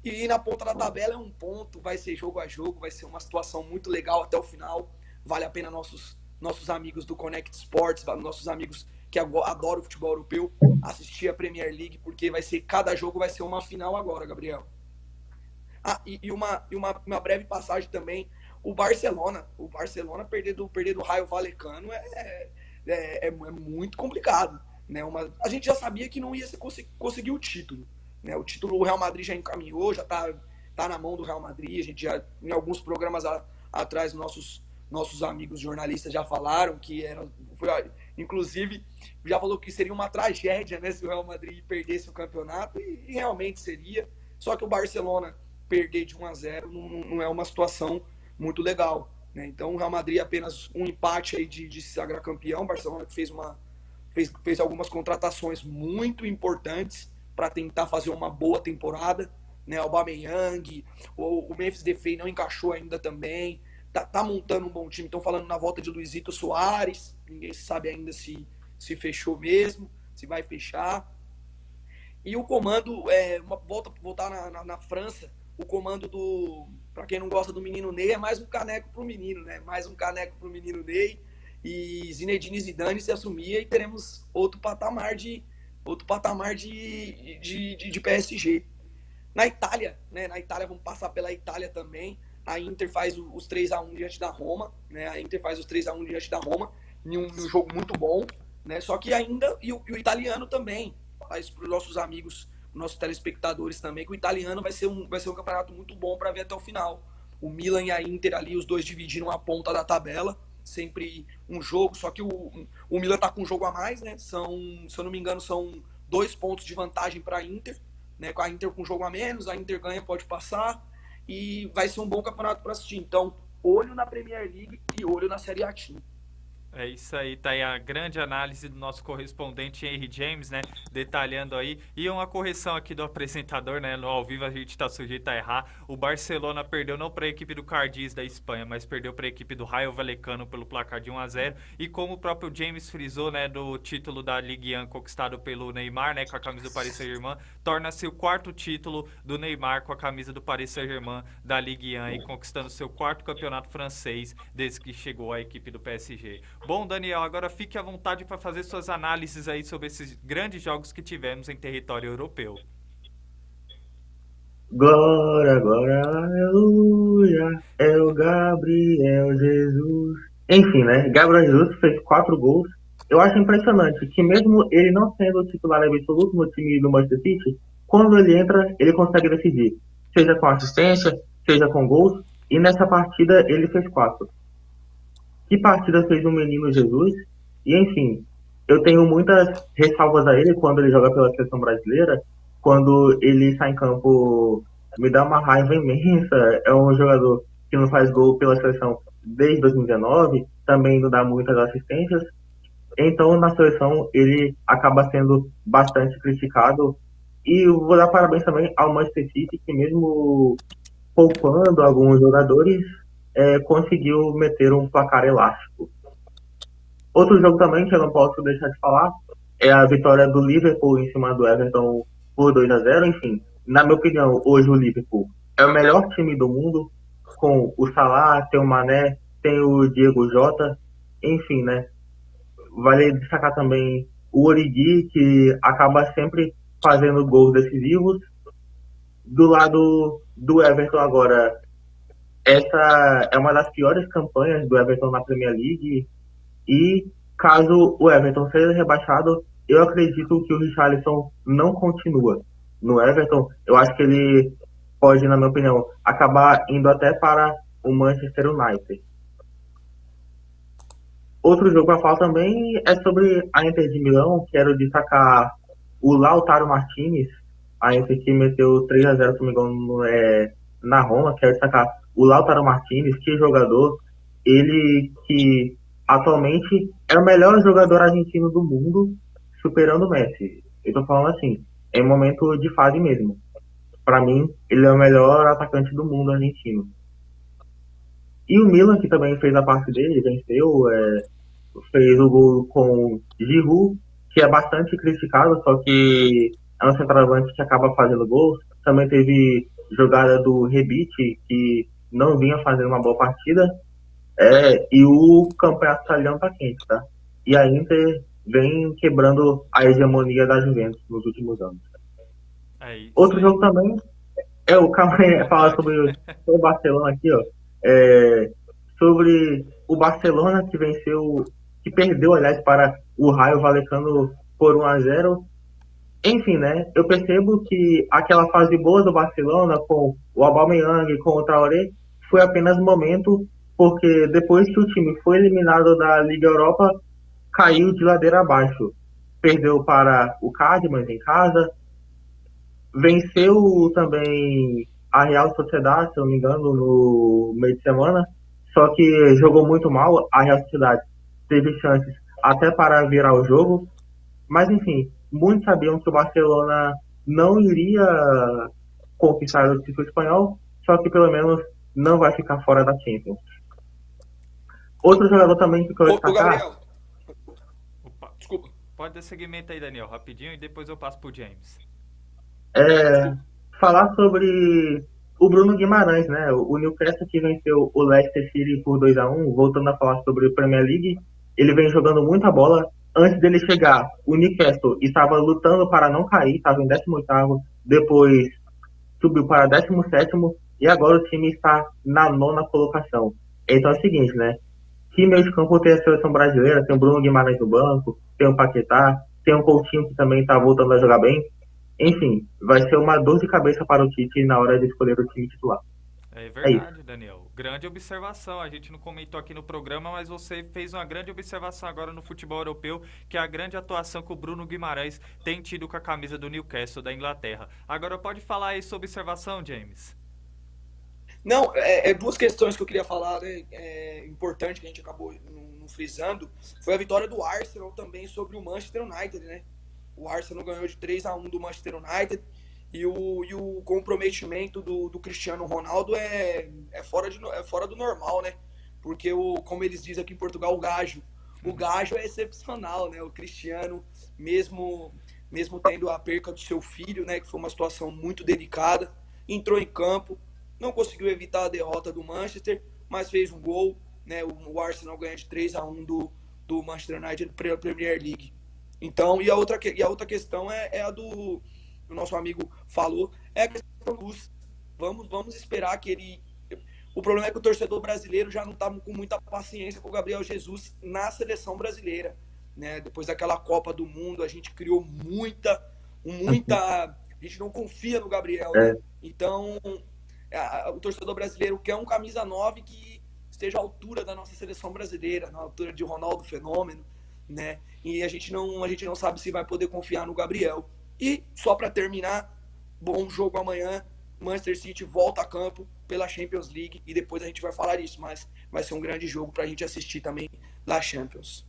E na ponta da tabela é um ponto, vai ser jogo a jogo, vai ser uma situação muito legal até o final. Vale a pena nossos amigos do Connect Sports, nossos amigos que adoram o futebol europeu, assistir a Premier League, porque cada jogo vai ser uma final agora, Gabriel. E uma breve passagem também, o Barcelona perder do Rayo Vallecano é muito complicado. Né? A gente já sabia que não ia conseguir o título. Né, o título o Real Madrid já encaminhou, já tá na mão do Real Madrid. A gente já, em alguns programas atrás, nossos amigos jornalistas já falaram que inclusive, já falou que seria uma tragédia, né, se o Real Madrid perdesse o campeonato, e realmente seria. Só que o Barcelona perder de 1-0 não é uma situação muito legal. Né? Então o Real Madrid apenas um empate aí de se sagrar campeão. O Barcelona fez algumas contratações muito importantes para tentar fazer uma boa temporada, né? O Aubameyang, o Memphis Depay não encaixou ainda também, tá montando um bom time, estão falando na volta de Luizito Soares, ninguém sabe ainda se fechou mesmo, se vai fechar. E o comando, voltar na França, o comando para quem não gosta do menino Ney, é mais um caneco pro menino, né? Mais um caneco pro menino Ney, e Zinedine Zidane se assumia e teremos outro patamar de PSG. Na Itália, né? Vamos passar pela Itália também. A Inter faz os 3-1 diante da Roma, né? Em um jogo muito bom, né? Só que ainda, e o italiano também, faz para os nossos amigos, nossos telespectadores também, que o italiano vai ser um campeonato muito bom para ver até o final. O Milan e a Inter ali, os dois dividiram a ponta da tabela, sempre um jogo, só que o Milan tá com um jogo a mais, né? Se eu não me engano, são 2 pontos de vantagem para a Inter, né? Com a Inter com um jogo a menos, a Inter ganha, pode passar, e vai ser um bom campeonato para assistir. Então, olho na Premier League e olho na Série A Team. É isso aí, tá aí a grande análise do nosso correspondente Henry James, né, detalhando aí, e uma correção aqui do apresentador, né, no ao vivo a gente tá sujeito a errar. O Barcelona perdeu não para a equipe do Cardis da Espanha, mas perdeu para a equipe do Rayo Vallecano pelo placar de 1-0, e como o próprio James frisou, né, do título da Ligue 1 conquistado pelo Neymar, né, com a camisa do Paris Saint-Germain, torna-se o 4º título do Neymar com a camisa do Paris Saint-Germain da Ligue 1, e conquistando seu 4º campeonato francês desde que chegou à equipe do PSG. Bom, Daniel, agora fique à vontade para fazer suas análises aí sobre esses grandes jogos que tivemos em território europeu. Glória, glória, aleluia, é o Gabriel Jesus. Enfim, né? Gabriel Jesus fez 4 gols. Eu acho impressionante que mesmo ele não sendo o titular absoluto no time do Manchester City, quando ele entra, ele consegue decidir. Seja com assistência, seja com gols. E nessa partida ele fez 4. Que partida fez o menino Jesus? E enfim, eu tenho muitas ressalvas a ele quando ele joga pela seleção brasileira. Quando ele sai em campo, me dá uma raiva imensa. É um jogador que não faz gol pela seleção desde 2019, também não dá muitas assistências. Então, na seleção, ele acaba sendo bastante criticado. E eu vou dar parabéns também ao Manchester City, que mesmo poupando alguns jogadores, conseguiu meter um placar elástico. Outro jogo também que eu não posso deixar de falar é a vitória do Liverpool em cima do Everton por 2-0. Enfim, na minha opinião, hoje o Liverpool é o melhor time do mundo, com o Salah, tem o Mané, tem o Diego Jota, enfim, né? Vale destacar também o Origi, que acaba sempre fazendo gols decisivos. Do lado do Everton agora, essa é uma das piores campanhas do Everton na Premier League e caso o Everton seja rebaixado, eu acredito que o Richarlison não continua no Everton. Eu acho que ele pode, na minha opinião, acabar indo até para o Manchester United. Outro jogo a falar também é sobre a Inter de Milão. Quero destacar o Lautaro Martinez, a Inter que meteu 3-0, se não me engano, na Roma. Quero destacar o Lautaro Martinez, que jogador, ele que atualmente é o melhor jogador argentino do mundo, superando o Messi. Eu tô falando assim, é um momento de fase mesmo. Para mim, ele é o melhor atacante do mundo argentino. E o Milan, que também fez a parte dele, venceu, fez o gol com Giroud, que é bastante criticado, só que é um centroavante que acaba fazendo gols. Também teve jogada do Rebic, que não vinha fazendo uma boa partida. E o campeonato italiano tá quente, tá? E a Inter vem quebrando a hegemonia da Juventus nos últimos anos. Outro jogo também o Calma fala sobre o Barcelona aqui, ó. Sobre o Barcelona que venceu, que perdeu, aliás, para o Rayo Vallecano por 1-0. Enfim, né? Eu percebo que aquela fase boa do Barcelona com o Aubameyang e com o Traoré foi apenas um momento, porque depois que o time foi eliminado da Liga Europa, caiu de ladeira abaixo. Perdeu para o Cádiz em casa, venceu também a Real Sociedad, se eu não me engano, no meio de semana, só que jogou muito mal. A Real Sociedad teve chances até para virar o jogo, mas enfim, muitos sabiam que o Barcelona não iria conquistar o título espanhol, só que pelo menos não vai ficar fora da Champions. Outro jogador também que eu quero destacar... Gabriel. Opa, desculpa. Pode dar seguimento aí, Daniel, rapidinho, e depois eu passo pro James. Falar sobre o Bruno Guimarães, né? O Newcastle que venceu o Leicester City por 2-1, voltando a falar sobre a Premier League, ele vem jogando muita bola. Antes dele chegar, o Newcastle estava lutando para não cair, estava em 18º, depois subiu para 17º, e agora o time está na 9ª colocação. Então é o seguinte, né? Que meio de campo tem a seleção brasileira, tem o Bruno Guimarães no banco, tem o Paquetá, tem o Coutinho que também está voltando a jogar bem. Enfim, vai ser uma dor de cabeça para o Tite na hora de escolher o time titular. É verdade, Daniel. Grande observação. A gente não comentou aqui no programa, mas você fez uma grande observação agora no futebol europeu, que é a grande atuação que o Bruno Guimarães tem tido com a camisa do Newcastle da Inglaterra. Agora pode falar aí sua observação, James. Não, duas questões que eu queria falar, né? Importante que a gente acabou não frisando, foi a vitória do Arsenal também sobre o Manchester United, né? O Arsenal ganhou de 3-1 do Manchester United e o comprometimento do Cristiano Ronaldo é fora do normal, né? Porque, como eles dizem aqui em Portugal, o gajo é excepcional, né? O Cristiano, mesmo tendo a perca do seu filho, né? Que foi uma situação muito delicada, entrou em campo, não conseguiu evitar a derrota do Manchester, mas fez um gol, né? O Arsenal ganha de 3-1 do Manchester United pela Premier League. Então, e a outra questão é a do nosso amigo falou, é a questão do Luz. Vamos esperar que ele... O problema é que o torcedor brasileiro já não está com muita paciência com o Gabriel Jesus na seleção brasileira, né? Depois daquela Copa do Mundo, a gente criou muita... A gente não confia no Gabriel, né? Então, o torcedor brasileiro quer um camisa 9 que esteja à altura da nossa seleção brasileira, na altura de Ronaldo Fenômeno, né? E a gente não sabe se vai poder confiar no Gabriel. E só para terminar, bom jogo amanhã, Manchester City volta a campo pela Champions League e depois a gente vai falar isso, mas vai ser um grande jogo para a gente assistir também da Champions.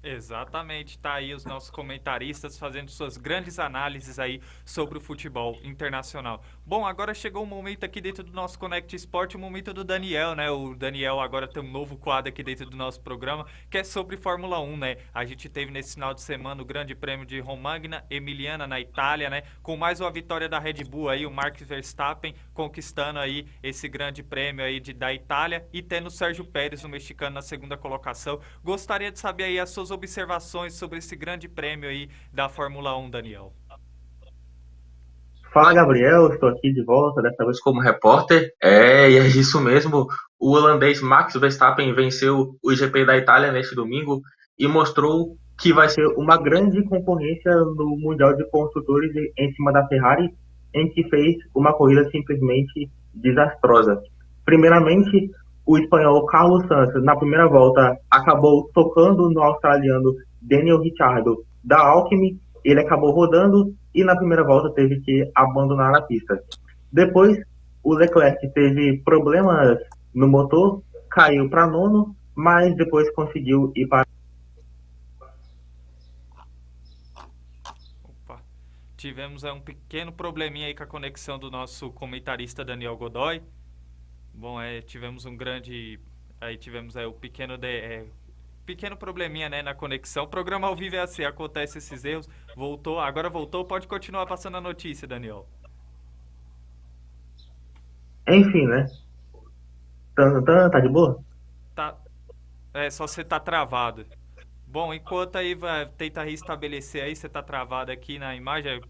Exatamente, tá aí os nossos comentaristas fazendo suas grandes análises aí sobre o futebol internacional. Bom, agora chegou um momento aqui dentro do nosso Connect Sport, o momento do Daniel, né? O Daniel agora tem um novo quadro aqui dentro do nosso programa, que é sobre Fórmula 1, né? A gente teve nesse final de semana o Grande Prêmio de Romagna Emiliana na Itália, né? Com mais uma vitória da Red Bull aí, o Max Verstappen conquistando aí esse Grande Prêmio aí da Itália e tendo o Sérgio Pérez, o mexicano, na segunda colocação. Gostaria de saber aí as suas observações sobre esse grande prêmio aí da Fórmula 1, Daniel. Fala, Gabriel, estou aqui de volta, dessa vez como repórter. E é isso mesmo. O holandês Max Verstappen venceu o GP da Itália neste domingo e mostrou que vai ser uma grande concorrência no Mundial de Construtores em cima da Ferrari, em que fez uma corrida simplesmente desastrosa. Primeiramente, o espanhol Carlos Sainz, na primeira volta, acabou tocando no australiano Daniel Ricciardo da Alpine. Ele acabou rodando e na primeira volta teve que abandonar a pista. Depois, o Leclerc teve problemas no motor, caiu para nono, mas depois conseguiu ir para... Opa. Tivemos um pequeno probleminha aí com a conexão do nosso comentarista Daniel Godoy. Bom, tivemos um grande... Aí tivemos o pequeno probleminha, né, na conexão. O programa ao vivo é assim, acontece esses erros. Agora voltou, pode continuar passando a notícia, Daniel. Enfim, né? Tá de boa? Tá. Só você tá travado. Bom, enquanto aí tenta restabelecer aí, você tá travado aqui na imagem, o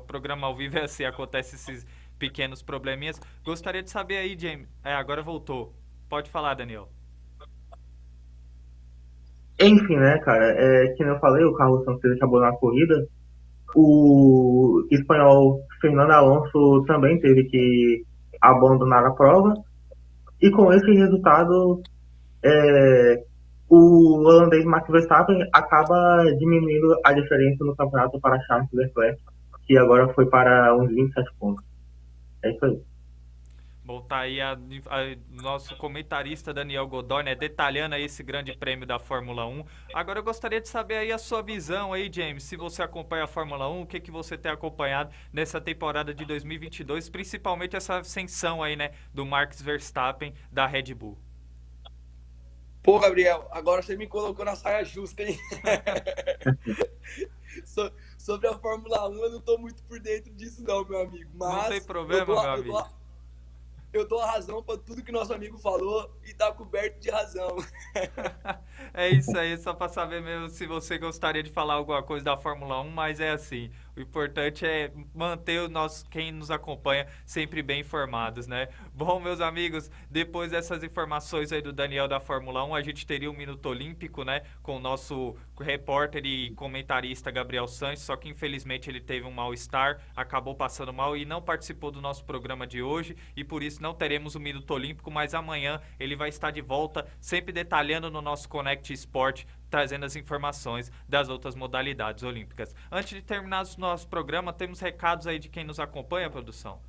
programa ao vivo é assim, acontece esses pequenos probleminhas. Gostaria de saber aí, James. Agora voltou. Pode falar, Daniel. Enfim, né, cara, que eu falei, o Carlos Sainz acabou na corrida. O espanhol Fernando Alonso também teve que abandonar a prova. E com esse resultado, o holandês Max Verstappen acaba diminuindo a diferença no campeonato para Charles Leclerc, que agora foi para uns 27 pontos. É isso aí. Bom, tá aí nosso comentarista Daniel Godoy, né, detalhando aí esse grande prêmio da Fórmula 1. Agora eu gostaria de saber aí a sua visão aí, James, se você acompanha a Fórmula 1, o que você tem acompanhado nessa temporada de 2022, principalmente essa ascensão aí, né, do Max Verstappen da Red Bull. Pô, Gabriel, agora você me colocou na saia justa, hein? Sobre a Fórmula 1, eu não tô muito por dentro disso não, meu amigo. Mas não tem problema, meu amigo. Eu dou a razão para tudo que nosso amigo falou e tá coberto de razão. É isso aí, só para saber mesmo se você gostaria de falar alguma coisa da Fórmula 1, mas é assim, o importante é manter quem nos acompanha sempre bem informados, né? Bom, meus amigos, depois dessas informações aí do Daniel da Fórmula 1, a gente teria um Minuto Olímpico, né? Com o nosso repórter e comentarista Gabriel Sanches, só que infelizmente ele teve um mal-estar, acabou passando mal e não participou do nosso programa de hoje, e por isso não teremos o Minuto Olímpico, mas amanhã ele vai estar de volta, sempre detalhando no nosso Connect Sport, trazendo as informações das outras modalidades olímpicas. Antes de terminar o nosso programa, temos recados aí de quem nos acompanha, produção.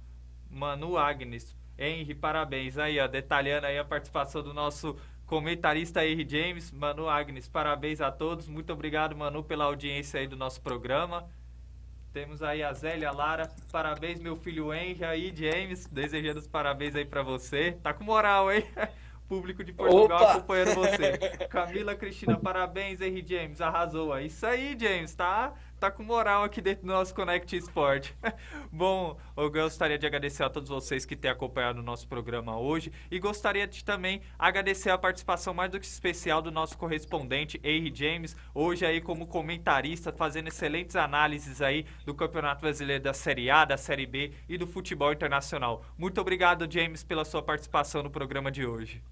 Manu Agnes, Henry, parabéns aí, ó, detalhando aí a participação do nosso comentarista Henry James. Manu Agnes, parabéns a todos, muito obrigado, Manu, pela audiência aí do nosso programa. Temos aí a Zélia Lara, parabéns meu filho Henry aí, James, desejando os parabéns aí pra você. Tá com moral, hein? Público de Portugal acompanhando você. Camila Cristina, parabéns, Henry James, arrasou. É isso aí, James, tá com moral aqui dentro do nosso Connect Sport. Bom, eu gostaria de agradecer a todos vocês que têm acompanhado o nosso programa hoje e gostaria de também agradecer a participação mais do que especial do nosso correspondente, Henry James, hoje aí como comentarista, fazendo excelentes análises aí do Campeonato Brasileiro da Série A, da Série B e do futebol internacional. Muito obrigado, James, pela sua participação no programa de hoje.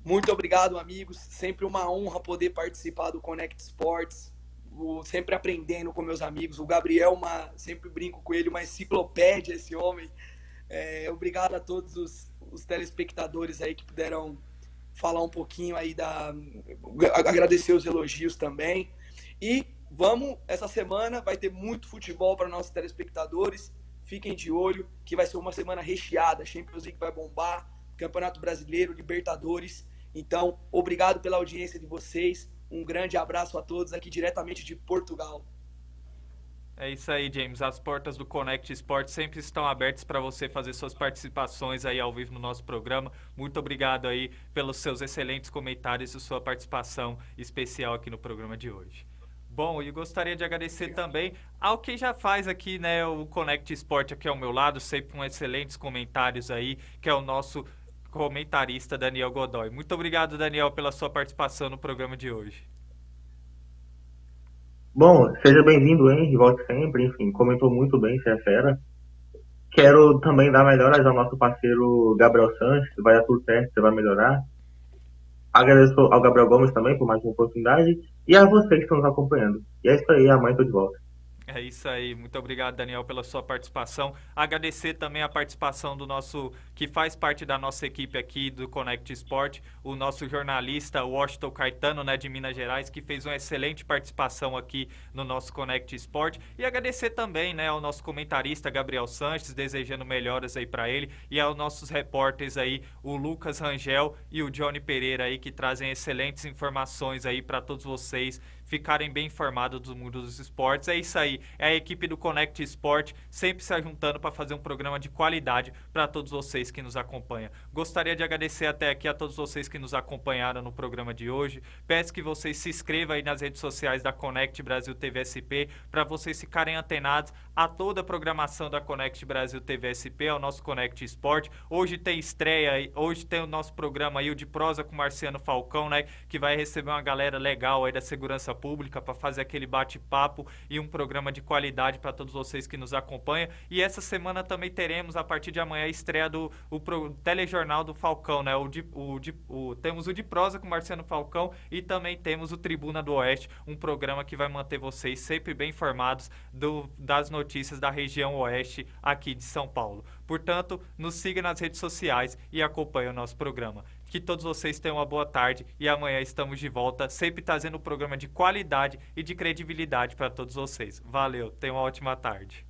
Muito obrigado, amigos. Sempre uma honra poder participar do Connect Sports. Sempre aprendendo com meus amigos. O Gabriel, sempre brinco com ele, uma enciclopédia, esse homem. Obrigado a todos os telespectadores aí que puderam falar um pouquinho aí agradecer os elogios também. E essa semana vai ter muito futebol para nossos telespectadores. Fiquem de olho, que vai ser uma semana recheada. Champions League vai bombar, Campeonato Brasileiro, Libertadores. Então, obrigado pela audiência de vocês. Um grande abraço a todos aqui diretamente de Portugal. É isso aí, James. As portas do Connect Sport sempre estão abertas para você fazer suas participações aí ao vivo no nosso programa. Muito obrigado aí pelos seus excelentes comentários e sua participação especial aqui no programa de hoje. Bom, e gostaria de agradecer também ao que já faz aqui, né, o Connect Sport aqui ao meu lado, sempre com excelentes comentários aí, que é o nosso comentarista Daniel Godoy. Muito obrigado, Daniel, pela sua participação no programa de hoje. Bom, seja bem-vindo, Henry, volte sempre, enfim, comentou muito bem, você é fera. Quero também dar melhoras ao nosso parceiro Gabriel Sanches, vai dar tudo certo, você vai melhorar. Agradeço ao Gabriel Gomes também por mais uma oportunidade e a vocês que estão nos acompanhando. E é isso aí, amanhã estou de volta. É isso aí, muito obrigado, Daniel, pela sua participação. Agradecer também a participação do nosso, que faz parte da nossa equipe aqui do Connect Sport, o nosso jornalista Washington Caetano, né, de Minas Gerais, que fez uma excelente participação aqui no nosso Connect Sport. E agradecer também, né, ao nosso comentarista Gabriel Sanches, desejando melhoras aí para ele, e aos nossos repórteres aí, o Lucas Rangel e o Johnny Pereira aí, que trazem excelentes informações aí para todos vocês ficarem bem informados do mundo dos esportes. É isso aí, é a equipe do Connect Sport sempre se juntando para fazer um programa de qualidade para todos vocês que nos acompanham. Gostaria de agradecer até aqui a todos vocês que nos acompanharam no programa de hoje. Peço que vocês se inscrevam aí nas redes sociais da Connect Brasil TV SP para vocês ficarem antenados a toda a programação da Connect Brasil TV SP, ao nosso Connect Sport. Hoje tem estreia aí, hoje tem o nosso programa aí, o de prosa com Marciano Falcão, né, que vai receber uma galera legal aí da segurança pública para fazer aquele bate-papo e um programa de qualidade para todos vocês que nos acompanham. E essa semana também teremos, a partir de amanhã, a estreia do telejornal do Falcão, né? Temos o de prosa com Marciano Falcão e também temos o Tribuna do Oeste, um programa que vai manter vocês sempre bem informados das notícias da região oeste aqui de São Paulo. Portanto, nos siga nas redes sociais e acompanhe o nosso programa. Que todos vocês tenham uma boa tarde e amanhã estamos de volta, sempre trazendo um programa de qualidade e de credibilidade para todos vocês. Valeu, tenham uma ótima tarde.